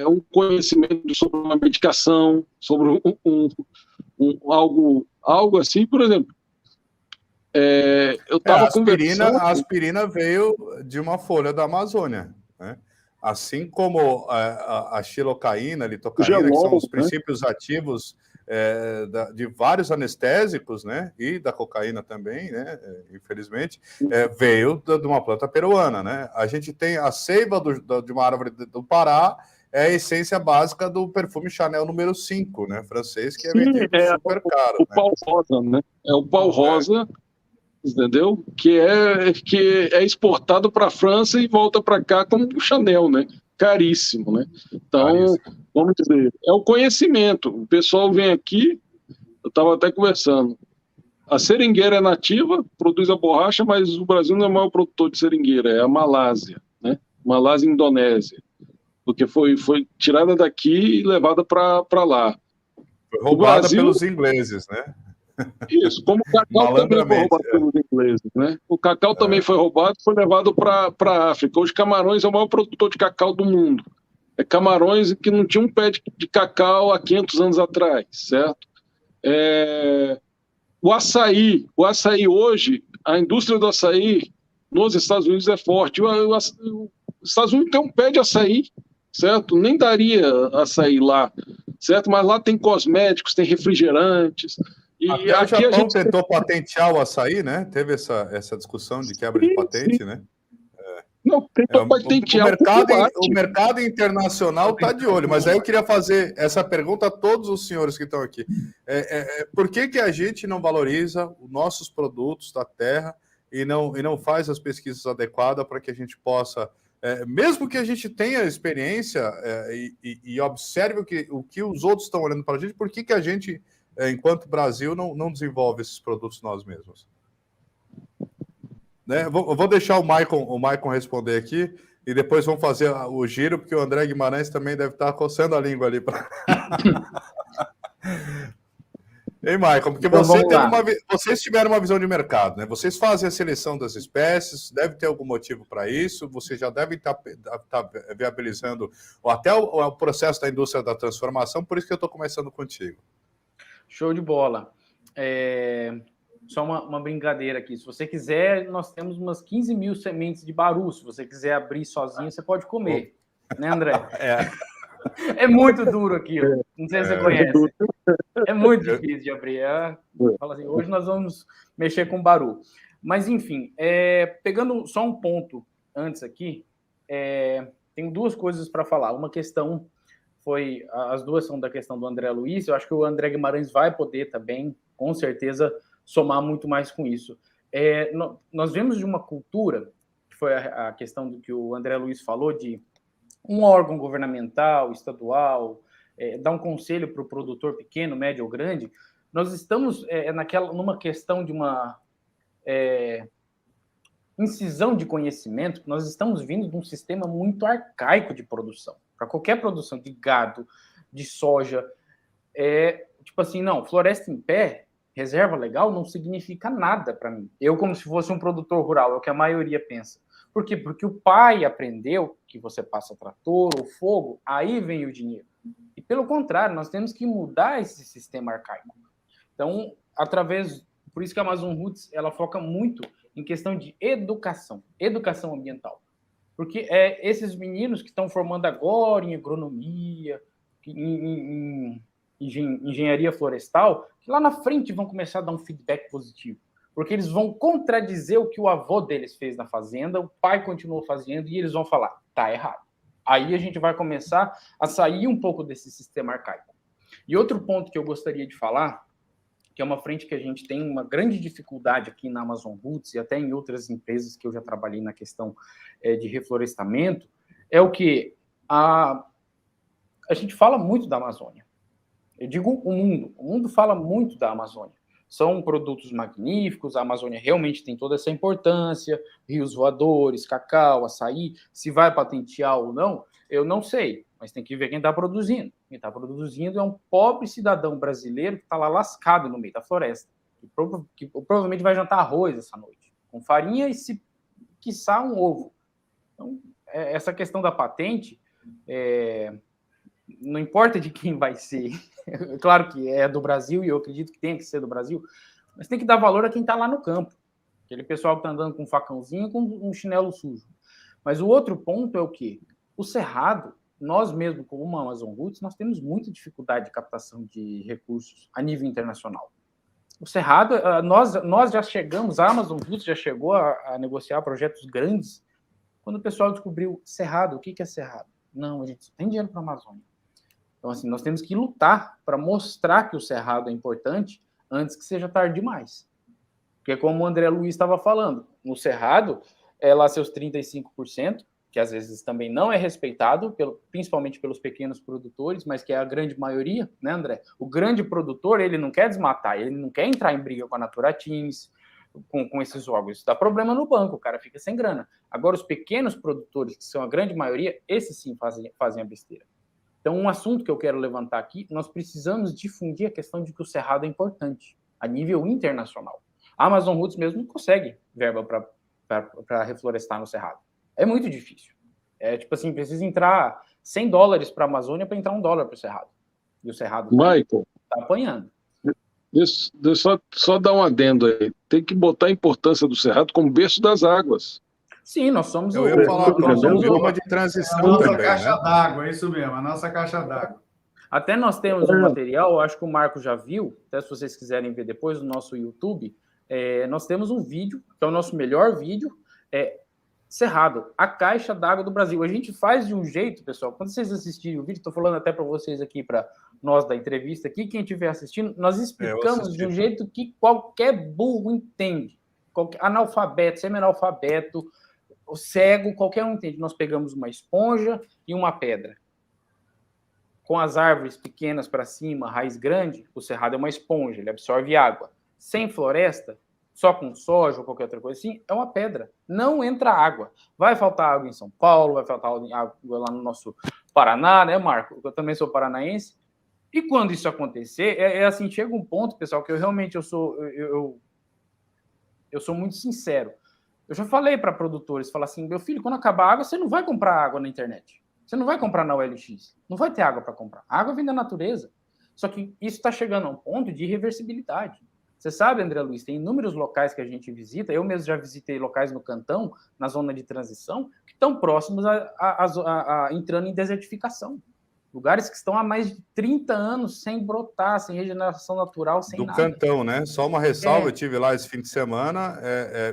um conhecimento sobre uma medicação, sobre algo assim, por exemplo. Eu estava conversando... A aspirina veio de uma folha da Amazônia, né? Assim como a xilocaína, a litocaína, que são os princípios ativos de vários anestésicos, né? E da cocaína também, né? Infelizmente, veio de uma planta peruana, né? A gente tem a seiva de uma árvore do Pará, é a essência básica do perfume Chanel número 5, né? Francês, que é vendido super caro. O pau rosa, né? É o pau rosa, entendeu? Que é exportado para a França e volta para cá como o Chanel, né? Caríssimo, né? Então, vamos dizer, é o conhecimento. O pessoal vem aqui, eu estava até conversando, a seringueira é nativa, produz a borracha, mas o Brasil não é o maior produtor de seringueira, é a Malásia, né? Malásia e Indonésia, porque foi tirada daqui e levada para lá. Foi roubada pelos ingleses, né? Isso, como o cacau também foi roubado pelos ingleses, né? O cacau também foi roubado e foi levado para a África. Hoje, Camarões é o maior produtor de cacau do mundo. É Camarões que não tinha um pé de cacau há 500 anos atrás, certo? O açaí hoje, a indústria do açaí nos Estados Unidos é forte. Os Estados Unidos tem um pé de açaí, certo? Nem daria açaí lá, certo? Mas lá tem cosméticos, tem refrigerantes. E até aqui o Japão tentou patentear o açaí, né? Teve essa discussão de quebra de patente, né? Não, tentou patentear o mercado internacional está de olho, mas aí eu queria fazer essa pergunta a todos os senhores que estão aqui. Por que a gente não valoriza os nossos produtos da terra e não faz as pesquisas adequadas para que a gente possa, mesmo que a gente tenha experiência e observe o que os outros estão olhando para a gente, por que a gente, enquanto Brasil, não desenvolve esses produtos nós mesmos? Né? Vou deixar o Maicon responder aqui e depois vamos fazer o giro, porque o André Guimarães também deve estar coçando a língua ali. Ei, Maicon, porque então, vocês tiveram uma visão de mercado, né? Vocês fazem a seleção das espécies, deve ter algum motivo para isso, vocês já devem estar viabilizando até o processo da indústria da transformação, por isso que eu estou começando contigo. Show de bola. Só uma brincadeira aqui. Se você quiser, nós temos umas 15 mil sementes de baru. Se você quiser abrir sozinho, você pode comer. Né, André? É muito duro aquilo. Não sei se você conhece. É muito difícil de abrir. Fala assim, hoje nós vamos mexer com baru. Mas, enfim, pegando só um ponto antes aqui, tenho duas coisas para falar. Uma questão as duas são da questão do André Luiz. Eu acho que o André Guimarães vai poder também, com certeza, somar muito mais com isso. Nós vemos de uma cultura, que foi a questão do que o André Luiz falou, de um órgão governamental, estadual, dar um conselho para o produtor pequeno, médio ou grande. Nós estamos numa questão de incisão de conhecimento, nós estamos vindo de um sistema muito arcaico de produção. Para qualquer produção de gado, de soja, tipo assim, não, floresta em pé, reserva legal, não significa nada para mim. Eu, como se fosse um produtor rural, é o que a maioria pensa. Por quê? Porque o pai aprendeu que você passa trator ou fogo, aí vem o dinheiro. E pelo contrário, nós temos que mudar esse sistema arcaico. Então, por isso que a Amazon Roots, ela foca muito em questão de educação ambiental. Porque esses meninos que estão formando agora em agronomia, em engenharia florestal, que lá na frente vão começar a dar um feedback positivo. Porque eles vão contradizer o que o avô deles fez na fazenda, o pai continuou fazendo, e eles vão falar, tá errado. Aí a gente vai começar a sair um pouco desse sistema arcaico. E outro ponto que eu gostaria de falar, que é uma frente que a gente tem uma grande dificuldade aqui na Amazon Roots e até em outras empresas que eu já trabalhei na questão de reflorestamento, é o que a gente fala muito da Amazônia. Eu digo o mundo fala muito da Amazônia. São produtos magníficos, a Amazônia realmente tem toda essa importância, rios voadores, cacau, açaí, se vai patentear ou não, eu não sei, mas tem que ver quem está produzindo. Quem está produzindo é um pobre cidadão brasileiro que está lá lascado no meio da floresta, que provavelmente vai jantar arroz essa noite, com farinha e, se quiçá, um ovo. Então, essa questão da patente, não importa de quem vai ser, claro que é do Brasil e eu acredito que tem que ser do Brasil, mas tem que dar valor a quem está lá no campo, aquele pessoal que está andando com um facãozinho com um chinelo sujo. Mas o outro ponto é o quê? O cerrado, nós mesmos, como uma Amazon Roots, nós temos muita dificuldade de captação de recursos a nível internacional. O cerrado, nós já chegamos, a Amazon Roots já chegou a negociar projetos grandes quando o pessoal descobriu cerrado. O que é cerrado? Não, a gente só tem dinheiro para a Amazônia. Então, assim, nós temos que lutar para mostrar que o cerrado é importante antes que seja tarde demais. Porque, como o André Luiz estava falando, no cerrado, lá seus 35%, que às vezes também não é respeitado, principalmente pelos pequenos produtores, mas que é a grande maioria, né, André? O grande produtor, ele não quer desmatar, ele não quer entrar em briga com a Naturatins, com esses órgãos. Isso dá problema no banco, o cara fica sem grana. Agora, os pequenos produtores, que são a grande maioria, esses sim fazem a besteira. Então, um assunto que eu quero levantar aqui, nós precisamos difundir a questão de que o cerrado é importante, a nível internacional. A Amazon Roots mesmo não consegue verba para reflorestar no cerrado. É muito difícil. Tipo assim, precisa entrar $100 para a Amazônia para entrar $1 para o cerrado. E o cerrado Michael, está apanhando. Deixa eu só dar um adendo aí. Tem que botar a importância do cerrado como berço das águas. Sim, nós somos Eu ia falar, nós somos uma de transição também, a nossa caixa d'água, é isso mesmo, a nossa caixa d'água. Até nós temos um material, acho que o Marco já viu, até se vocês quiserem ver depois no nosso YouTube, nós temos um vídeo, que é o nosso melhor vídeo, Cerrado, a caixa d'água do Brasil. A gente faz de um jeito, pessoal, quando vocês assistirem o vídeo, estou falando até para vocês aqui, para nós da entrevista aqui, quem estiver assistindo, nós explicamos de um jeito que qualquer burro entende, qualquer analfabeto, semi-analfabeto, o cego, qualquer um entende. Nós pegamos uma esponja e uma pedra. Com as árvores pequenas para cima, raiz grande, o cerrado é uma esponja, ele absorve água. Sem floresta, só com soja ou qualquer outra coisa assim, é uma pedra. Não entra água. Vai faltar água em São Paulo, vai faltar água lá no nosso Paraná, né, Marco? Eu também sou paranaense. E quando isso acontecer, assim, chega um ponto, pessoal, que eu realmente eu sou muito sincero. Eu já falei para produtores, falar assim, meu filho, quando acabar a água, você não vai comprar água na internet. Você não vai comprar na OLX. Não vai ter água para comprar. A água vem da natureza. Só que isso está chegando a um ponto de irreversibilidade. Você sabe, André Luiz, tem inúmeros locais que a gente visita, eu mesmo já visitei locais no Cantão, na zona de transição, que estão próximos a entrando em desertificação. Lugares que estão há mais de 30 anos sem brotar, sem regeneração natural, sem nada. Do Cantão, né? Só uma ressalva, eu estive lá esse fim de semana,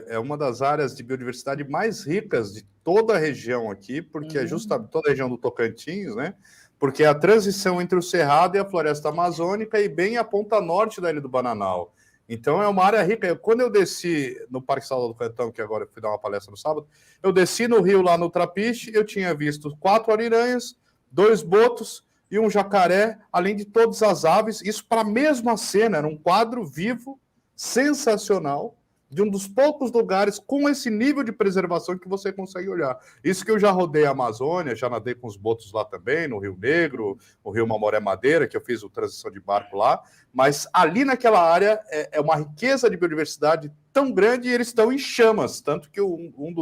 é uma das áreas de biodiversidade mais ricas de toda a região aqui, porque é justamente toda a região do Tocantins, né? Porque é a transição entre o Cerrado e a Floresta Amazônica e bem a ponta norte da Ilha do Bananal. Então é uma área rica. Quando eu desci no Parque Estadual do Cantão, que agora eu fui dar uma palestra no sábado, eu desci no rio lá no Trapiche, eu tinha visto 4 ariranhas, 2 botos e um jacaré, além de todas as aves. Isso para a mesma cena, era um quadro vivo, sensacional, de um dos poucos lugares com esse nível de preservação que você consegue olhar. Isso que eu já rodei a Amazônia, já nadei com os botos lá também, no Rio Negro, no Rio Mamoré Madeira, que eu fiz a transição de barco lá, mas ali naquela área é uma riqueza de biodiversidade tão grande e eles estão em chamas, tanto que um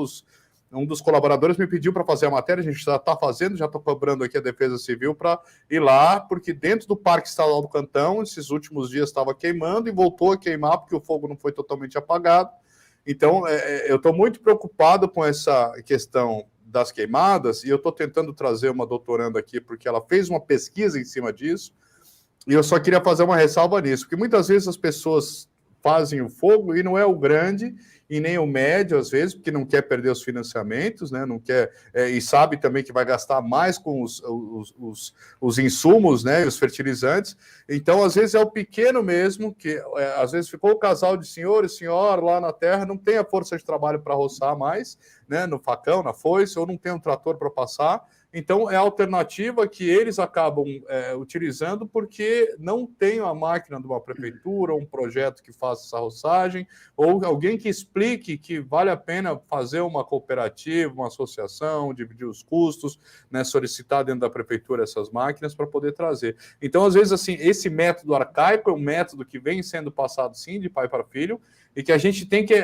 dos colaboradores me pediu para fazer a matéria, a gente já está fazendo, já estou cobrando aqui a Defesa Civil para ir lá, porque dentro do Parque Estadual do Cantão, esses últimos dias estava queimando e voltou a queimar, porque o fogo não foi totalmente apagado. Então, eu estou muito preocupado com essa questão das queimadas, e eu estou tentando trazer uma doutoranda aqui, porque ela fez uma pesquisa em cima disso, e eu só queria fazer uma ressalva nisso, porque muitas vezes as pessoas fazem o fogo e não é o grande e nem o médio, às vezes, porque não quer perder os financiamentos, né? Não quer, e sabe também que vai gastar mais com os insumos, né? E os fertilizantes. Então, às vezes, é o pequeno mesmo, que às vezes ficou o casal de senhor e senhora lá na terra, não tem a força de trabalho para roçar mais, né? No facão, na foice, ou não tem um trator para passar. Então, é a alternativa que eles acabam utilizando porque não tem a máquina de uma prefeitura, um projeto que faça essa roçagem, ou alguém que explique que vale a pena fazer uma cooperativa, uma associação, dividir os custos, né, solicitar dentro da prefeitura essas máquinas para poder trazer. Então, às vezes, assim, esse método arcaico é um método que vem sendo passado, sim, de pai para filho, e que a gente tem que...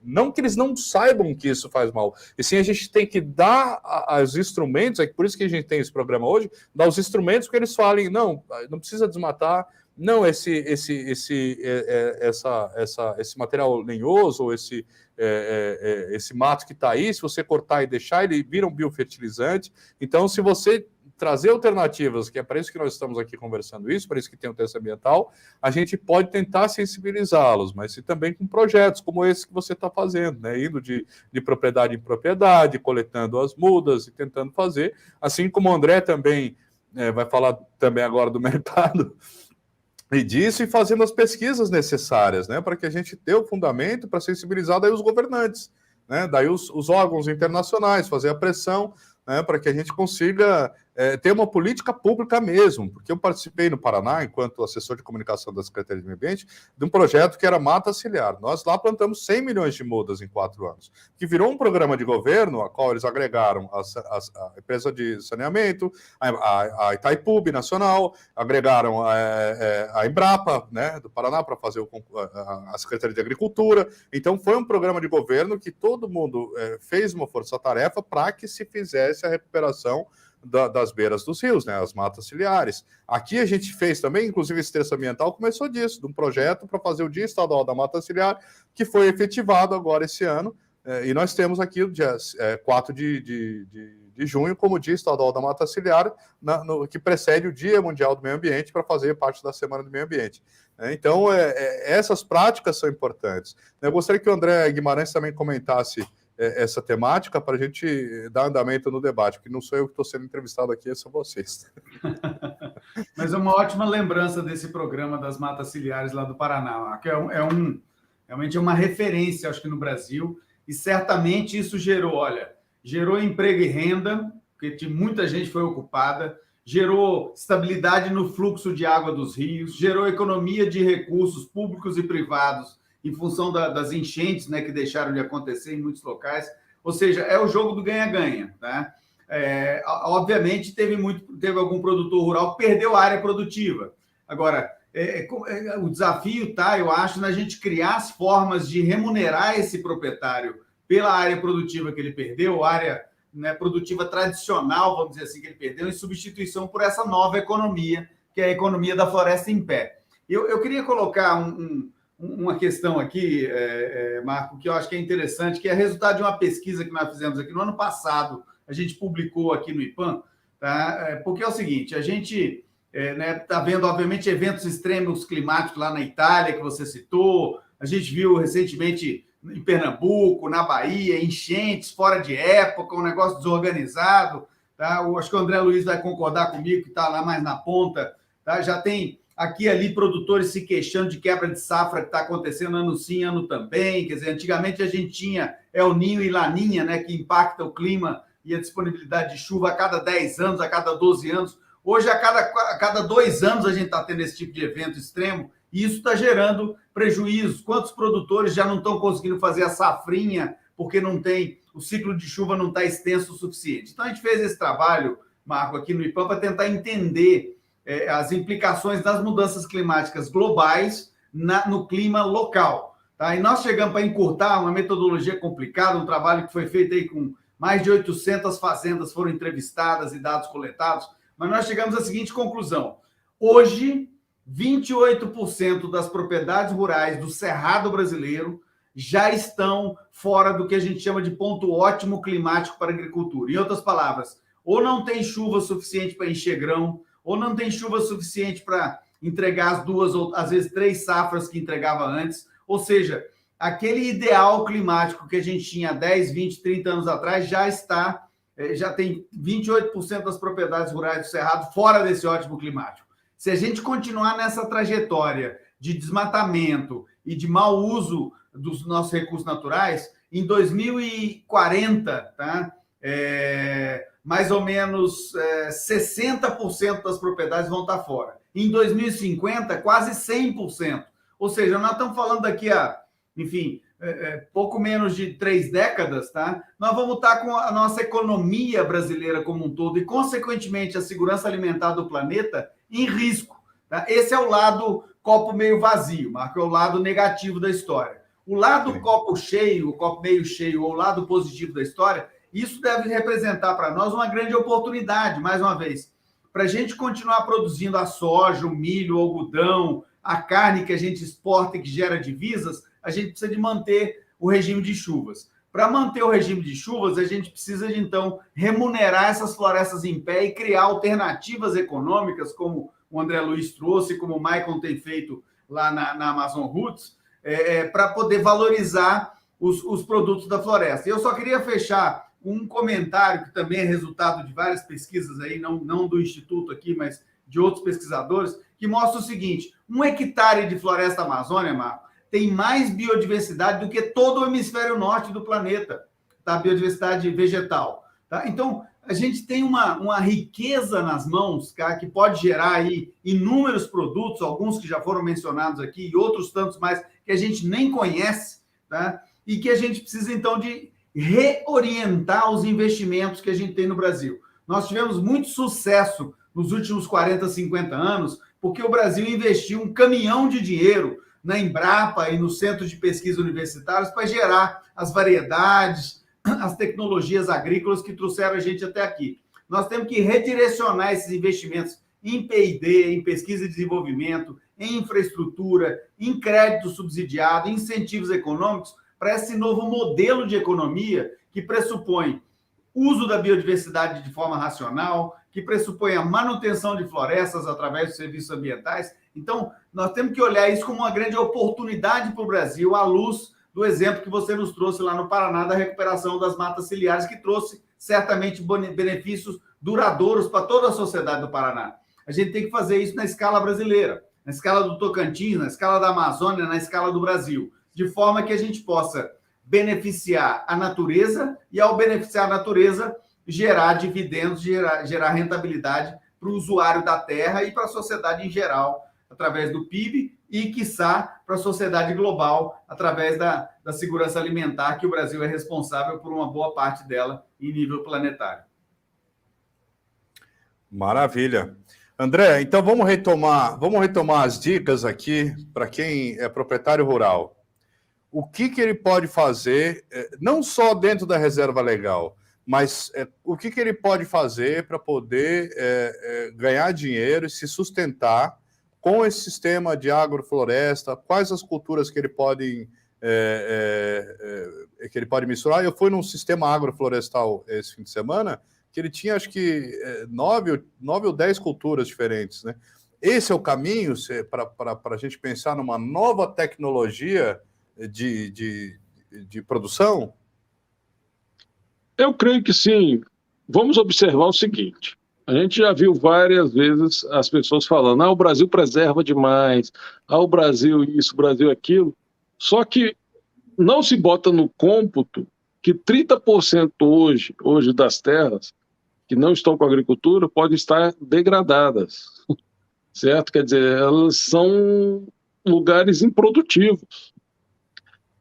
não que eles não saibam que isso faz mal, e sim a gente tem que dar os instrumentos, é por isso que a gente tem esse programa hoje, dar os instrumentos que eles falem, não precisa desmatar, não, esse material lenhoso, ou esse mato que está aí, se você cortar e deixar, ele vira um biofertilizante. Então, se você trazer alternativas, que é para isso que nós estamos aqui conversando isso, para isso que tem o texto ambiental, a gente pode tentar sensibilizá-los, mas também com projetos como esse que você está fazendo, né? Indo de propriedade em propriedade, coletando as mudas e tentando fazer, assim como o André também vai falar também agora do mercado e disso, e fazendo as pesquisas necessárias, né? Para que a gente dê o fundamento para sensibilizar daí os governantes, né? Daí os órgãos internacionais, fazer a pressão, né, para que a gente consiga ter uma política pública mesmo, porque eu participei no Paraná, enquanto assessor de comunicação da Secretaria de Meio Ambiente, de um projeto que era mata ciliar. Nós lá plantamos 100 milhões de mudas em 4 anos, que virou um programa de governo, a qual eles agregaram a empresa de saneamento, a Itaipu Nacional, agregaram a Embrapa, né, do Paraná, para fazer a Secretaria de Agricultura. Então, foi um programa de governo que todo mundo fez uma força-tarefa para que se fizesse a recuperação das beiras dos rios, né, as matas ciliares. Aqui a gente fez também, inclusive esse texto ambiental começou disso, de um projeto para fazer o Dia Estadual da Mata Ciliar, que foi efetivado agora esse ano, e nós temos aqui o dia 4 de junho como Dia Estadual da Mata Ciliar, que precede o Dia Mundial do Meio Ambiente, para fazer parte da Semana do Meio Ambiente. Então, essas práticas são importantes. Eu gostaria que o André Guimarães também comentasse essa temática para a gente dar andamento no debate, porque não sou eu que estou sendo entrevistado aqui, são vocês. Mas é uma ótima lembrança desse programa das matas ciliares lá do Paraná, que realmente é uma referência, acho que no Brasil, e certamente isso gerou emprego e renda, porque muita gente foi ocupada, gerou estabilidade no fluxo de água dos rios, gerou economia de recursos públicos e privados em função das enchentes, né, que deixaram de acontecer em muitos locais. Ou seja, é o jogo do ganha-ganha, tá? Obviamente, teve algum produtor rural que perdeu a área produtiva. Agora, o desafio está, eu acho, na gente criar as formas de remunerar esse proprietário pela área produtiva que ele perdeu, área, né, produtiva tradicional, vamos dizer assim, que ele perdeu, em substituição por essa nova economia, que é a economia da floresta em pé. Eu queria colocar uma questão aqui, Marco, que eu acho que é interessante, que é resultado de uma pesquisa que nós fizemos aqui no ano passado, a gente publicou aqui no IPAM, tá? Porque é o seguinte, a gente está vendo, obviamente, eventos extremos climáticos lá na Itália, que você citou, a gente viu recentemente em Pernambuco, na Bahia, enchentes fora de época, um negócio desorganizado, tá? Eu acho que o André Luiz vai concordar comigo, que está lá mais na ponta, tá? Já tem aqui e ali produtores se queixando de quebra de safra que está acontecendo ano sim, ano também. Quer dizer, antigamente a gente tinha El Niño e Laninha, né, que impacta o clima e a disponibilidade de chuva a cada 10 anos, a cada 12 anos. Hoje, a cada 2 anos, a gente está tendo esse tipo de evento extremo E isso está gerando prejuízos. Quantos produtores já não estão conseguindo fazer a safrinha porque não tem, o ciclo de chuva não está extenso o suficiente? Então, a gente fez esse trabalho, Marco, aqui no IPAM, para tentar entender as implicações das mudanças climáticas globais no clima local. Tá? E nós chegamos para encurtar uma metodologia complicada, um trabalho que foi feito aí com mais de 800 fazendas foram entrevistadas e dados coletados, mas nós chegamos à seguinte conclusão. Hoje, 28% das propriedades rurais do Cerrado brasileiro já estão fora do que a gente chama de ponto ótimo climático para a agricultura. Em outras palavras, ou não tem chuva suficiente para encher grão, ou não tem chuva suficiente para entregar as 2 ou às vezes 3 safras que entregava antes. Ou seja, aquele ideal climático que a gente tinha 10, 20, 30 anos atrás já tem 28% das propriedades rurais do Cerrado fora desse ótimo climático. Se a gente continuar nessa trajetória de desmatamento e de mau uso dos nossos recursos naturais, em 2040, tá? Mais ou menos 60% das propriedades vão estar fora. Em 2050, quase 100%. Ou seja, nós estamos falando daqui a, enfim, pouco menos de 3 décadas, tá? Nós vamos estar com a nossa economia brasileira como um todo e, consequentemente, a segurança alimentar do planeta em risco. Tá? Esse é o lado copo meio vazio, Marco, é o lado negativo da história. O lado copo cheio, o copo meio cheio, ou o lado positivo da história, isso deve representar para nós uma grande oportunidade, mais uma vez, para a gente continuar produzindo a soja, o milho, o algodão, a carne que a gente exporta e que gera divisas, a gente precisa de manter o regime de chuvas. Para manter o regime de chuvas, a gente precisa de, então, remunerar essas florestas em pé e criar alternativas econômicas, como o André Luiz trouxe, como o Maicon tem feito lá na Amazon Roots, para poder valorizar os produtos da floresta. E eu só queria fechar um comentário que também é resultado de várias pesquisas aí, não do Instituto aqui, mas de outros pesquisadores, que mostra o seguinte: 1 hectare de floresta amazônica, Marco, tem mais biodiversidade do que todo o hemisfério norte do planeta, tá? Biodiversidade vegetal. Tá? Então, a gente tem uma riqueza nas mãos, cara, que pode gerar aí inúmeros produtos, alguns que já foram mencionados aqui, e outros tantos mais que a gente nem conhece, tá? E que a gente precisa, então, de reorientar os investimentos que a gente tem no Brasil. Nós tivemos muito sucesso nos últimos 40, 50 anos, porque o Brasil investiu um caminhão de dinheiro na Embrapa e no Centro de Pesquisa Universitários para gerar as variedades, as tecnologias agrícolas que trouxeram a gente até aqui. Nós temos que redirecionar esses investimentos em P&D, em pesquisa e desenvolvimento, em infraestrutura, em crédito subsidiado, em incentivos econômicos, para esse novo modelo de economia que pressupõe uso da biodiversidade de forma racional, que pressupõe a manutenção de florestas através de serviços ambientais. Então, nós temos que olhar isso como uma grande oportunidade para o Brasil, à luz do exemplo que você nos trouxe lá no Paraná da recuperação das matas ciliares, que trouxe certamente benefícios duradouros para toda a sociedade do Paraná. A gente tem que fazer isso na escala brasileira, na escala do Tocantins, na escala da Amazônia, na escala do Brasil, de forma que a gente possa beneficiar a natureza e, ao beneficiar a natureza, gerar dividendos, gerar rentabilidade para o usuário da terra e para a sociedade em geral, através do PIB e, quiçá, para a sociedade global, através da segurança alimentar, que o Brasil é responsável por uma boa parte dela em nível planetário. Maravilha. André, então vamos retomar as dicas aqui para quem é proprietário rural. O que ele pode fazer, não só dentro da reserva legal, mas o que ele pode fazer para poder ganhar dinheiro e se sustentar com esse sistema de agrofloresta? Quais as culturas que ele pode misturar? Eu fui num sistema agroflorestal esse fim de semana, que ele tinha, acho que, 9 ou 10 culturas diferentes, né? Esse é o caminho para a gente pensar numa nova tecnologia de produção? Eu creio que sim. Vamos observar o seguinte: a gente já viu várias vezes as pessoas falando, o Brasil preserva demais, o Brasil isso, o Brasil aquilo, só que não se bota no cômputo que 30% hoje das terras que não estão com a agricultura podem estar degradadas, certo? Quer dizer, elas são lugares improdutivos.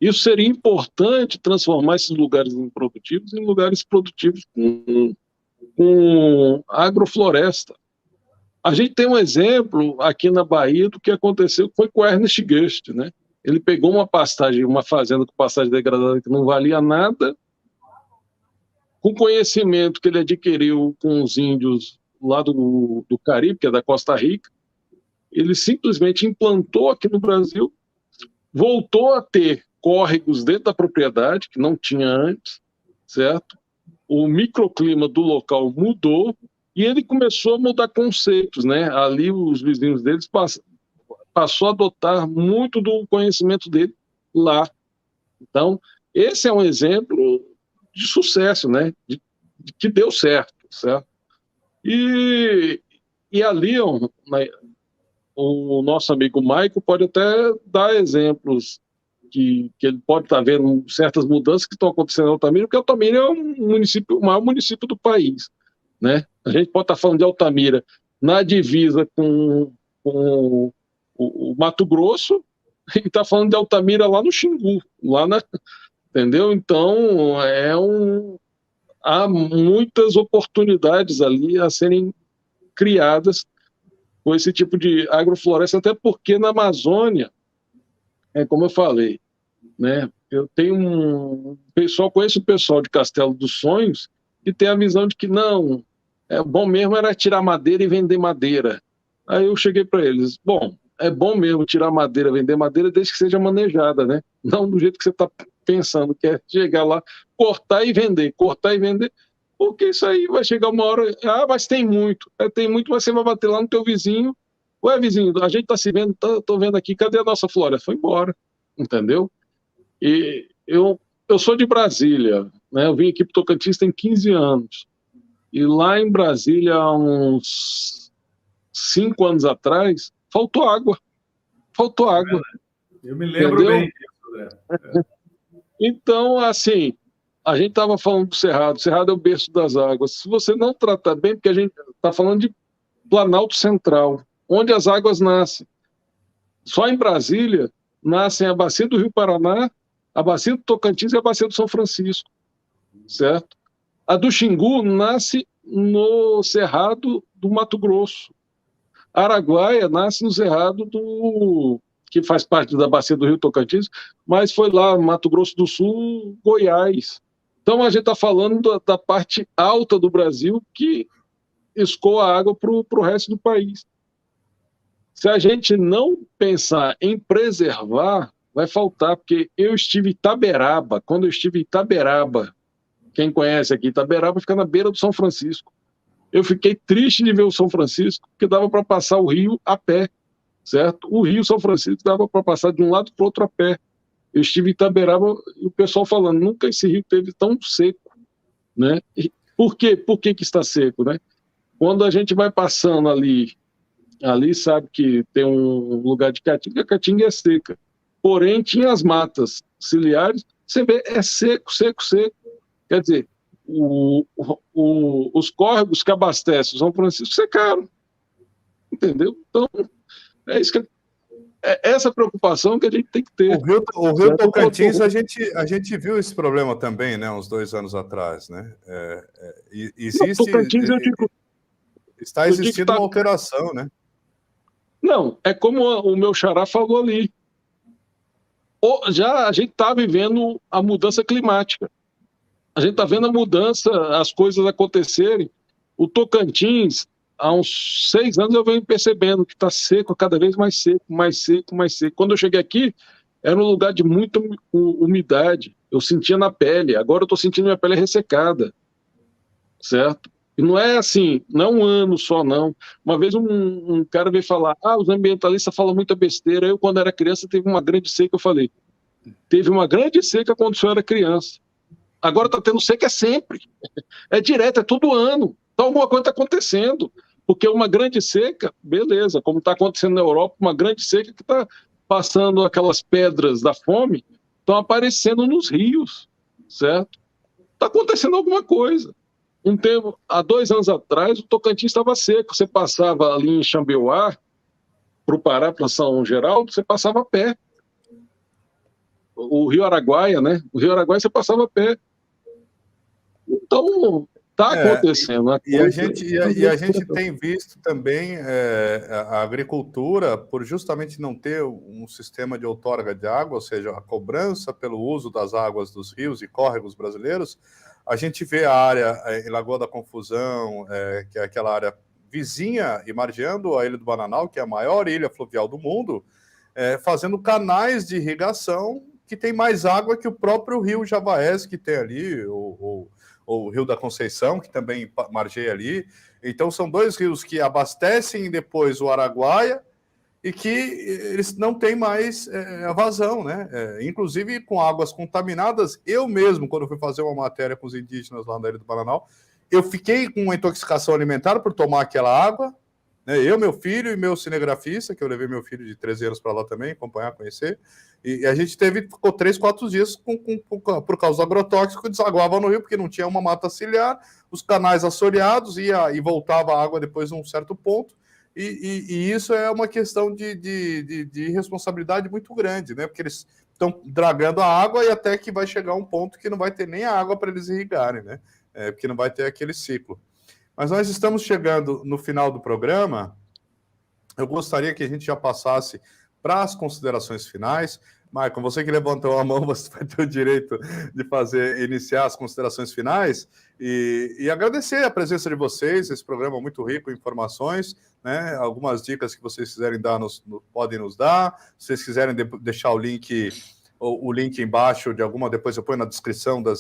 Isso seria importante, transformar esses lugares improdutivos em lugares produtivos com agrofloresta. A gente tem um exemplo aqui na Bahia do que aconteceu, que foi com o Ernest Guest, né? Ele pegou uma pastagem, uma fazenda com pastagem degradada que não valia nada, com conhecimento que ele adquiriu com os índios lá do Caribe, que é da Costa Rica, ele simplesmente implantou aqui no Brasil, voltou a ter córregos dentro da propriedade, que não tinha antes, certo? O microclima do local mudou e ele começou a mudar conceitos, né? Ali os vizinhos deles passou a adotar muito do conhecimento dele lá. Então, esse é um exemplo de sucesso, né? De que deu certo, certo? E a Leon, né, o nosso amigo Maico pode até dar exemplos que ele pode estar vendo certas mudanças que estão acontecendo em Altamira, porque Altamira é o maior município do país, né? A gente pode estar falando de Altamira na divisa com o Mato Grosso e está falando de Altamira lá no Xingu, entendeu? Então, há muitas oportunidades ali a serem criadas com esse tipo de agrofloresta, até porque na Amazônia, como eu falei, né, eu tenho conheço o pessoal de Castelo dos Sonhos que tem a visão de que não, bom mesmo era tirar madeira e vender madeira. Aí eu cheguei para eles, bom, é bom mesmo tirar madeira, vender madeira, desde que seja manejada, né? Não do jeito que você está pensando, que é chegar lá, cortar e vender, porque isso aí vai chegar uma hora, mas tem muito, mas você vai bater lá no teu vizinho, ué, vizinho, a gente está se vendo, tô vendo aqui, cadê a nossa floresta? Foi embora, entendeu? E eu sou de Brasília, né? Eu vim aqui para o Tocantins tem 15 anos, e lá em Brasília, há uns 5 anos atrás, faltou água. Eu me lembro, entendeu? Bem disso, André. Então, assim, a gente estava falando do Cerrado. O Cerrado é o berço das águas. Se você não tratar bem, porque a gente está falando de Planalto Central, onde as águas nascem. Só em Brasília nascem a bacia do Rio Paraná, a bacia do Tocantins e a bacia do São Francisco, certo? A do Xingu nasce no Cerrado do Mato Grosso. A Araguaia nasce no Cerrado que faz parte da bacia do Rio Tocantins, mas foi lá, Mato Grosso do Sul, Goiás. Então a gente está falando da parte alta do Brasil que escoa a água para o resto do país. Se a gente não pensar em preservar, vai faltar, porque eu estive em Itaberaba. Quando eu estive em Itaberaba, quem conhece aqui, Itaberaba fica na beira do São Francisco. Eu fiquei triste de ver o São Francisco, porque dava para passar o rio a pé, certo? O rio São Francisco dava para passar de um lado para o outro a pé. Eu estive em Itaberaba e o pessoal falando, nunca esse rio teve tão seco, né? E por quê? Por que está seco, né? Quando a gente vai passando ali sabe que tem um lugar de caatinga, a caatinga é seca. Porém, tinha as matas ciliares, você vê, é seco. Quer dizer, os córregos que abastecem o São Francisco secaram, entendeu? Então, essa preocupação que a gente tem que ter. O Rio Tocantins, a gente viu esse problema também, né, uns 2 anos atrás, né? Está existindo uma alteração, né? Não, é como o meu xará falou ali. Já a gente está vivendo a mudança climática. A gente está vendo a mudança, as coisas acontecerem. O Tocantins, há uns 6 anos eu venho percebendo que está seco, cada vez mais seco. Quando eu cheguei aqui, era um lugar de muita umidade. Eu sentia na pele. Agora eu estou sentindo minha pele ressecada. Certo? E não é assim, não é um ano só, não. Uma vez um cara veio falar, os ambientalistas falam muita besteira. Eu, quando era criança, teve uma grande seca. Eu falei, teve uma grande seca quando o senhor era criança. Agora está tendo seca sempre. É direto, é todo ano. Então alguma coisa está acontecendo. Porque uma grande seca, beleza, como está acontecendo na Europa, uma grande seca que está passando aquelas pedras da fome, estão aparecendo nos rios, certo? Está acontecendo alguma coisa. Há 2 anos atrás, o Tocantins estava seco. Você passava ali em Xambeuá, para o Pará, para São Geraldo, você passava a pé. O Rio Araguaia, né? O Rio Araguaia você passava a pé. Então, está acontecendo. E a gente tem visto também a agricultura, por justamente não ter um sistema de outorga de água, ou seja, a cobrança pelo uso das águas dos rios e córregos brasileiros, a gente vê a área em Lagoa da Confusão, que é aquela área vizinha e margeando a Ilha do Bananal, que é a maior ilha fluvial do mundo, fazendo canais de irrigação que tem mais água que o próprio rio Javaés, que tem ali, o Rio da Conceição, que também margeia ali. Então, são dois rios que abastecem depois o Araguaia e que eles não têm mais vazão, né? Inclusive com águas contaminadas. Eu mesmo, quando fui fazer uma matéria com os indígenas lá na Ilha do Bananal, eu fiquei com uma intoxicação alimentar por tomar aquela água, né? Eu, meu filho e meu cinegrafista, que eu levei meu filho de 13 anos para lá também, acompanhar, conhecer, e a gente ficou 3, 4 dias por causa do agrotóxico, desaguava no rio, porque não tinha uma mata ciliar, os canais assoreados, e voltava a água depois de um certo ponto, e isso é uma questão de responsabilidade muito grande, né? Porque eles estão dragando a água e até que vai chegar um ponto que não vai ter nem a água para eles irrigarem, né? Porque não vai ter aquele ciclo. Mas nós estamos chegando no final do programa. Eu gostaria que a gente já passasse para as considerações finais. Maicon, você que levantou a mão, você vai ter o direito de iniciar as considerações finais e agradecer a presença de vocês. Esse programa é muito rico em informações, né? Algumas dicas que vocês quiserem dar, podem nos dar. Se vocês quiserem deixar o link embaixo de alguma, depois eu ponho na descrição da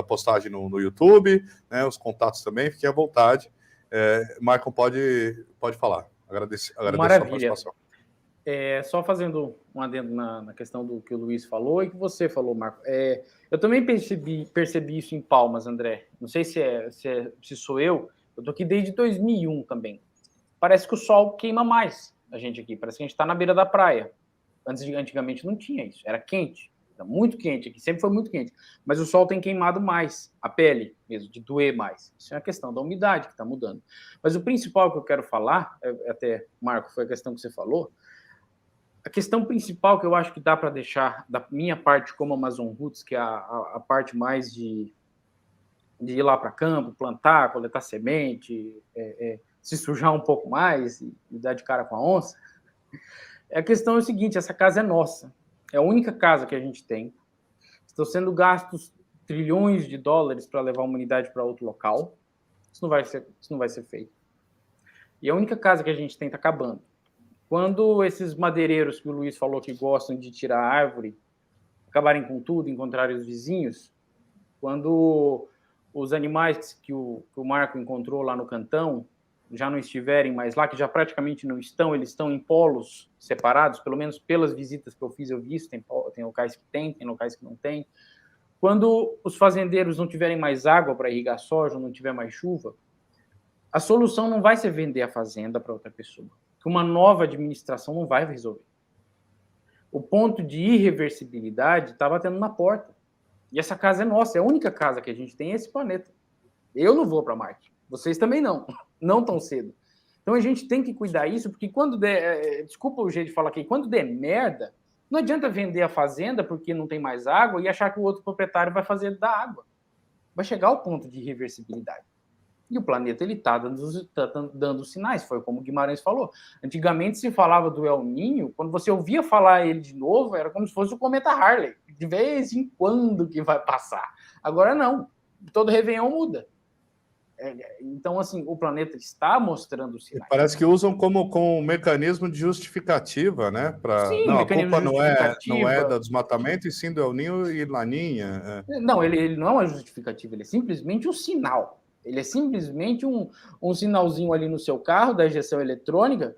postagem no YouTube, né? Os contatos também, fiquem à vontade. Maicon, pode falar. Agradeço a participação. Só fazendo um adendo na questão do que o Luiz falou e que você falou, Marco. Eu também percebi isso em Palmas, André. Não sei se sou eu. Eu tô aqui desde 2001 também. Parece que o sol queima mais a gente aqui. Parece que a gente está na beira da praia. Antigamente não tinha isso. Era quente. Era muito quente aqui. Sempre foi muito quente. Mas o sol tem queimado mais a pele mesmo, de doer mais. Isso é uma questão da umidade que está mudando. Mas o principal que eu quero falar, até, Marco, foi a questão que você falou. A questão principal que eu acho que dá para deixar da minha parte como Amazon Roots, que é a parte mais de ir lá para campo, plantar, coletar semente, se sujar um pouco mais e dar de cara com a onça, a questão é o seguinte: essa casa é nossa, é a única casa que a gente tem, estão sendo gastos trilhões de dólares para levar a humanidade para outro local, isso não vai ser feito. E a única casa que a gente tem está acabando. Quando esses madeireiros que o Luiz falou que gostam de tirar árvore acabarem com tudo, encontrarem os vizinhos, quando os animais que o Marco encontrou lá no Cantão já não estiverem mais lá, que já praticamente não estão, eles estão em polos separados, pelo menos pelas visitas que eu fiz, eu vi isso, tem locais que tem locais que não tem. Quando os fazendeiros não tiverem mais água para irrigar soja, não tiver mais chuva, a solução não vai ser vender a fazenda para outra pessoa, que uma nova administração não vai resolver. O ponto de irreversibilidade está batendo na porta. E essa casa é nossa, é a única casa que a gente tem nesse planeta. Eu não vou para Marte. Vocês também não tão cedo. Então a gente tem que cuidar disso, porque quando der, desculpa o jeito de falar aqui, quando der merda, não adianta vender a fazenda porque não tem mais água e achar que o outro proprietário vai fazer da água. Vai chegar ao ponto de irreversibilidade. E o planeta ele está dando sinais, foi como o Guimarães falou. Antigamente se falava do El Niño, quando você ouvia falar ele de novo, era como se fosse o cometa Harley, de vez em quando que vai passar. Agora não, todo Réveillon muda. Então, assim, o planeta está mostrando sinais. Parece que usam como um mecanismo de justificativa, né? Sim, não, a culpa não é do desmatamento, e sim do El Niño e Laninha. Não, ele não é uma justificativa, ele é simplesmente um sinal. Ele é simplesmente um sinalzinho ali no seu carro, da injeção eletrônica.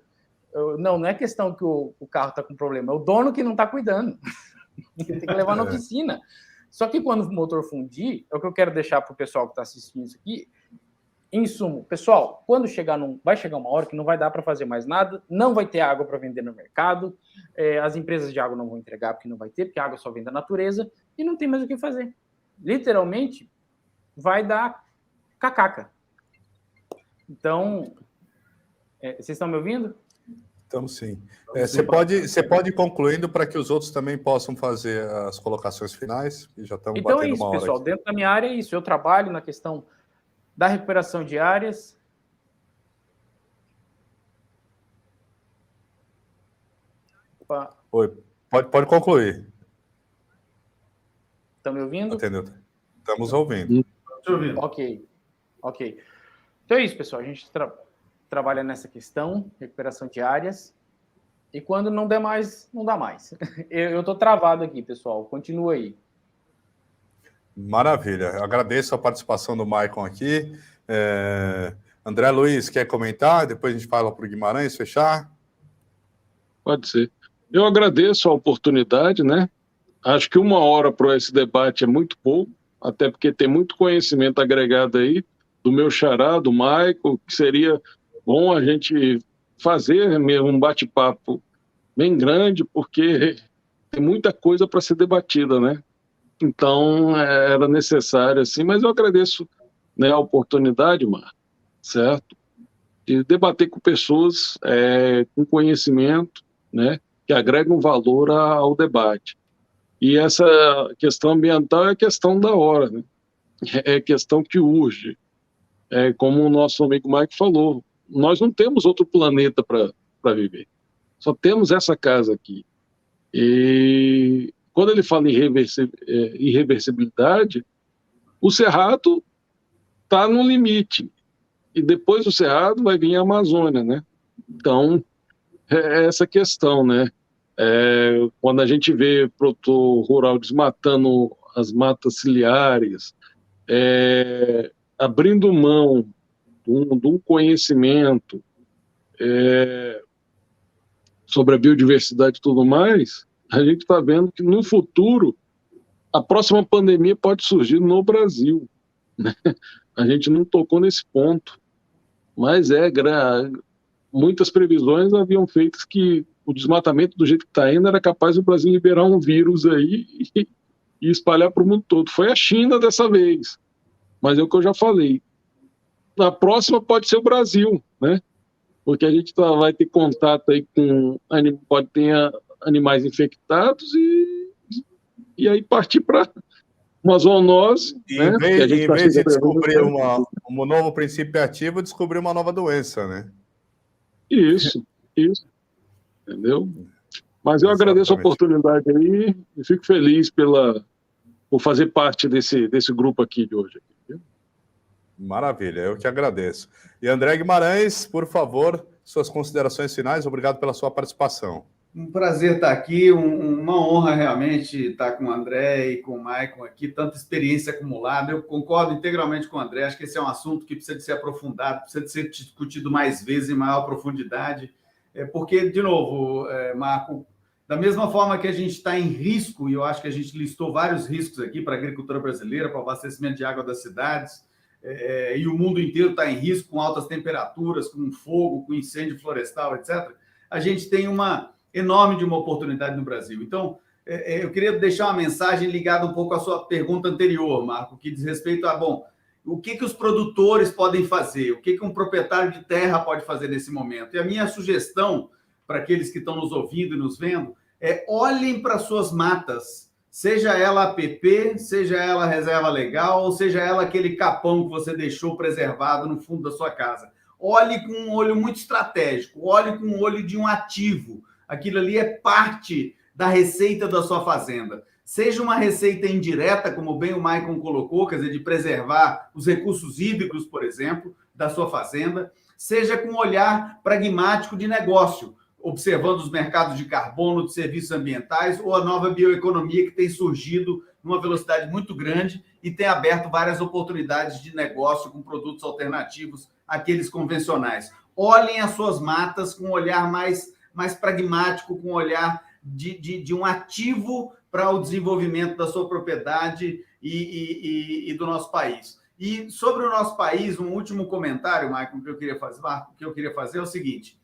Não é questão que o carro está com problema, é o dono que não está cuidando. Tem que levar na oficina. Só que quando o motor fundir, é o que eu quero deixar para o pessoal que está assistindo isso aqui. Em sumo, pessoal, vai chegar uma hora que não vai dar para fazer mais nada, não vai ter água para vender no mercado, as empresas de água não vão entregar porque não vai ter, porque a água só vem da natureza, e não tem mais o que fazer. Literalmente, vai dar cacaca. Então, Vocês estão me ouvindo? Estamos sim. Você pode ir concluindo para que os outros também possam fazer as colocações finais, e já estamos Então batendo é isso, uma hora pessoal. aqui. Dentro da minha área é isso. Eu trabalho na questão da recuperação de áreas. Opa. Oi, pode concluir. Estão me ouvindo? Atendeu. Estamos ouvindo. Ok. Então é isso, pessoal. A gente trabalha nessa questão, recuperação de áreas. E quando não der mais, não dá mais. Eu estou travado aqui, pessoal. Continua aí. Maravilha. Eu agradeço a participação do Maicon aqui. André Luiz, quer comentar? Depois a gente fala para o Guimarães fechar. Pode ser. Eu agradeço a oportunidade, né? Acho que 1 hora para esse debate é muito pouco, até porque tem muito conhecimento agregado aí do meu xará, do Maicon, que seria bom a gente fazer mesmo um bate-papo bem grande, porque tem muita coisa para ser debatida, né? Então, era necessário, assim, mas eu agradeço, né, a oportunidade, Mar, certo? De debater com pessoas com conhecimento, né, que agregam valor ao debate. E essa questão ambiental é questão da hora, né? É questão que urge. Como o nosso amigo Mike falou, nós não temos outro planeta para viver. Só temos essa casa aqui. E quando ele fala em irreversibilidade, o Cerrado está no limite. E depois do Cerrado vai vir a Amazônia, né? Então, é essa questão, né? Quando a gente vê produtor rural desmatando as matas ciliares, abrindo mão de um conhecimento sobre a biodiversidade e tudo mais, a gente está vendo que no futuro a próxima pandemia pode surgir no Brasil, né? A gente não tocou nesse ponto, mas muitas previsões haviam feito que o desmatamento do jeito que está indo era capaz do Brasil liberar um vírus aí e espalhar para o mundo todo. Foi a China dessa vez, mas é o que eu já falei. Na próxima pode ser o Brasil, né? Porque a gente vai ter contato aí pode ter animais infectados e aí partir para uma zoonose. Em vez de descobrir um novo princípio ativo, descobrir uma nova doença, né? Isso. Entendeu? Mas eu agradeço a oportunidade aí e fico feliz por fazer parte desse grupo aqui de hoje. Maravilha, eu que agradeço. E André Guimarães, por favor, suas considerações finais. Obrigado pela sua participação. Um prazer estar aqui, uma honra realmente estar com o André e com o Maicon aqui, tanta experiência acumulada. Eu concordo integralmente com o André, acho que esse é um assunto que precisa de ser aprofundado, precisa de ser discutido mais vezes, em maior profundidade, porque, de novo, Marco, da mesma forma que a gente está em risco, e eu acho que a gente listou vários riscos aqui para a agricultura brasileira, para o abastecimento de água das cidades, e o mundo inteiro está em risco com altas temperaturas, com fogo, com incêndio florestal, etc., a gente tem uma enorme de uma oportunidade no Brasil. Então, eu queria deixar uma mensagem ligada um pouco à sua pergunta anterior, Marco, que diz respeito a, o que os produtores podem fazer, o que um proprietário de terra pode fazer nesse momento. E a minha sugestão para aqueles que estão nos ouvindo e nos vendo é olhem para suas matas, seja ela APP, seja ela reserva legal, ou seja ela aquele capão que você deixou preservado no fundo da sua casa. Olhe com um olho muito estratégico, olhe com um olho de um ativo. Aquilo ali é parte da receita da sua fazenda. Seja uma receita indireta, como bem o Maicon colocou, quer dizer, de preservar os recursos hídricos, por exemplo, da sua fazenda, seja com um olhar pragmático de negócio, observando os mercados de carbono, de serviços ambientais ou a nova bioeconomia que tem surgido numa velocidade muito grande e tem aberto várias oportunidades de negócio com produtos alternativos àqueles convencionais. Olhem as suas matas com um olhar mais pragmático, com um olhar de um ativo para o desenvolvimento da sua propriedade e do nosso país. E sobre o nosso país, um último comentário, Maicon, que eu queria fazer é o seguinte: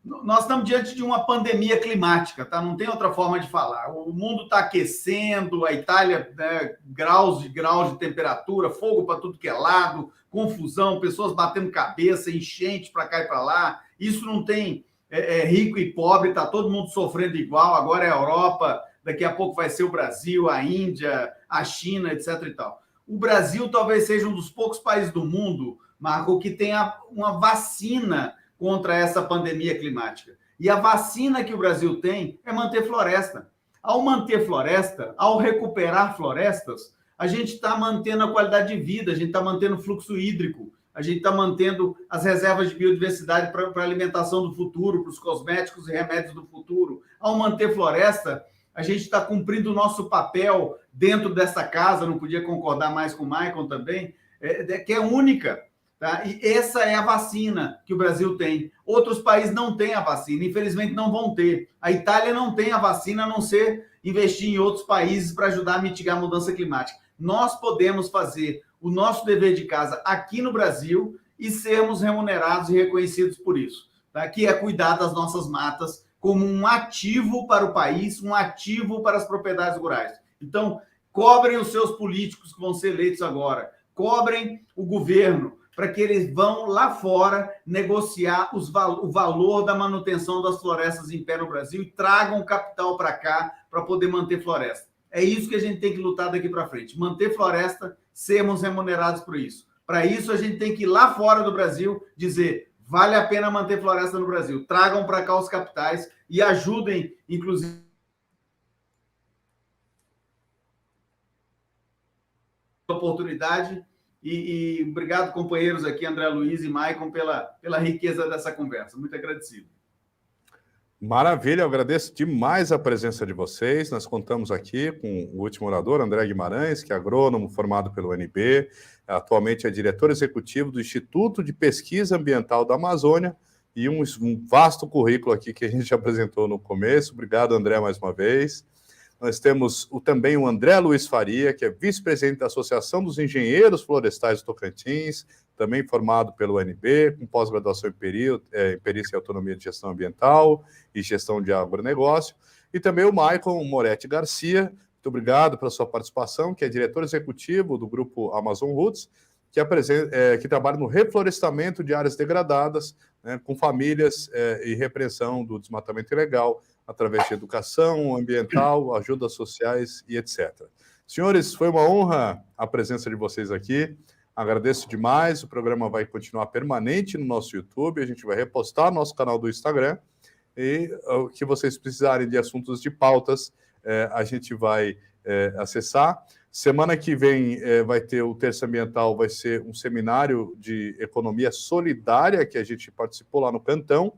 nós estamos diante de uma pandemia climática, tá? Não tem outra forma de falar. O mundo está aquecendo, a Itália, né, graus de temperatura, fogo para tudo que é lado, confusão, pessoas batendo cabeça, enchente para cá e para lá. Isso não tem rico e pobre, está todo mundo sofrendo igual. Agora é a Europa, daqui a pouco vai ser o Brasil, a Índia, a China, etc. e tal. O Brasil talvez seja um dos poucos países do mundo, Marco, que tenha uma vacina contra essa pandemia climática. E a vacina que o Brasil tem é manter floresta. Ao manter floresta, ao recuperar florestas, a gente está mantendo a qualidade de vida, a gente está mantendo o fluxo hídrico, a gente está mantendo as reservas de biodiversidade para a alimentação do futuro, para os cosméticos e remédios do futuro. Ao manter floresta, a gente está cumprindo o nosso papel dentro dessa casa, não podia concordar mais com o Michael também, que é única. Tá? E essa é a vacina que o Brasil tem. Outros países não têm a vacina, infelizmente não vão ter. A Itália não tem a vacina, a não ser investir em outros países para ajudar a mitigar a mudança climática. Nós podemos fazer o nosso dever de casa aqui no Brasil e sermos remunerados e reconhecidos por isso, tá? Que é cuidar das nossas matas como um ativo para o país, um ativo para as propriedades rurais. Então, cobrem os seus políticos que vão ser eleitos agora, cobrem o governo, para que eles vão lá fora negociar o valor da manutenção das florestas em pé no Brasil e tragam capital para cá para poder manter floresta. É isso que a gente tem que lutar daqui para frente. Manter floresta, sermos remunerados por isso. Para isso, a gente tem que ir lá fora do Brasil dizer, vale a pena manter floresta no Brasil. Tragam para cá os capitais e ajudem, inclusive, a oportunidade. E obrigado, companheiros aqui, André Luiz e Maicon, pela riqueza dessa conversa. Muito agradecido. Maravilha, eu agradeço demais a presença de vocês. Nós contamos aqui com o último orador, André Guimarães, que é agrônomo formado pelo UNB, atualmente é diretor executivo do Instituto de Pesquisa Ambiental da Amazônia, e um vasto currículo aqui que a gente apresentou no começo. Obrigado, André, mais uma vez. Nós temos também o André Luiz Faria, que é vice-presidente da Associação dos Engenheiros Florestais do Tocantins, também formado pelo UNB, com pós-graduação em Perícia e Autonomia de Gestão Ambiental e Gestão de Agronegócio. E também o Michael Moretti Garcia, muito obrigado pela sua participação, que é diretor executivo do Grupo Amazon Roots, que trabalha no reflorestamento de áreas degradadas, né, com famílias e repressão do desmatamento ilegal, através de educação ambiental, ajudas sociais e etc. Senhores, foi uma honra a presença de vocês aqui. Agradeço demais. O programa vai continuar permanente no nosso YouTube. A gente vai repostar no nosso canal do Instagram. E o que vocês precisarem de assuntos de pautas, a gente vai acessar. Semana que vem vai ter o Terça Ambiental, vai ser um seminário de economia solidária que a gente participou lá no Cantão,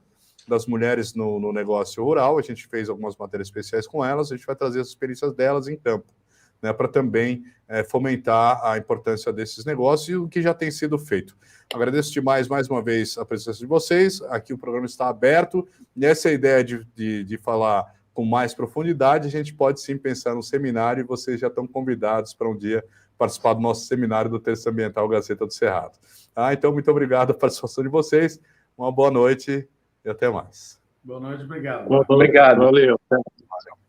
das mulheres no negócio rural. A gente fez algumas matérias especiais com elas, a gente vai trazer as experiências delas em campo, né, para também fomentar a importância desses negócios e o que já tem sido feito. Agradeço demais, mais uma vez, a presença de vocês. Aqui o programa está aberto, e essa é a ideia de falar com mais profundidade. A gente pode sim pensar no seminário, e vocês já estão convidados para um dia participar do nosso seminário do Terça Ambiental Gazeta do Cerrado. Então, muito obrigado pela participação de vocês, uma boa noite e até mais. Boa noite, obrigado. Obrigado. Valeu. Valeu.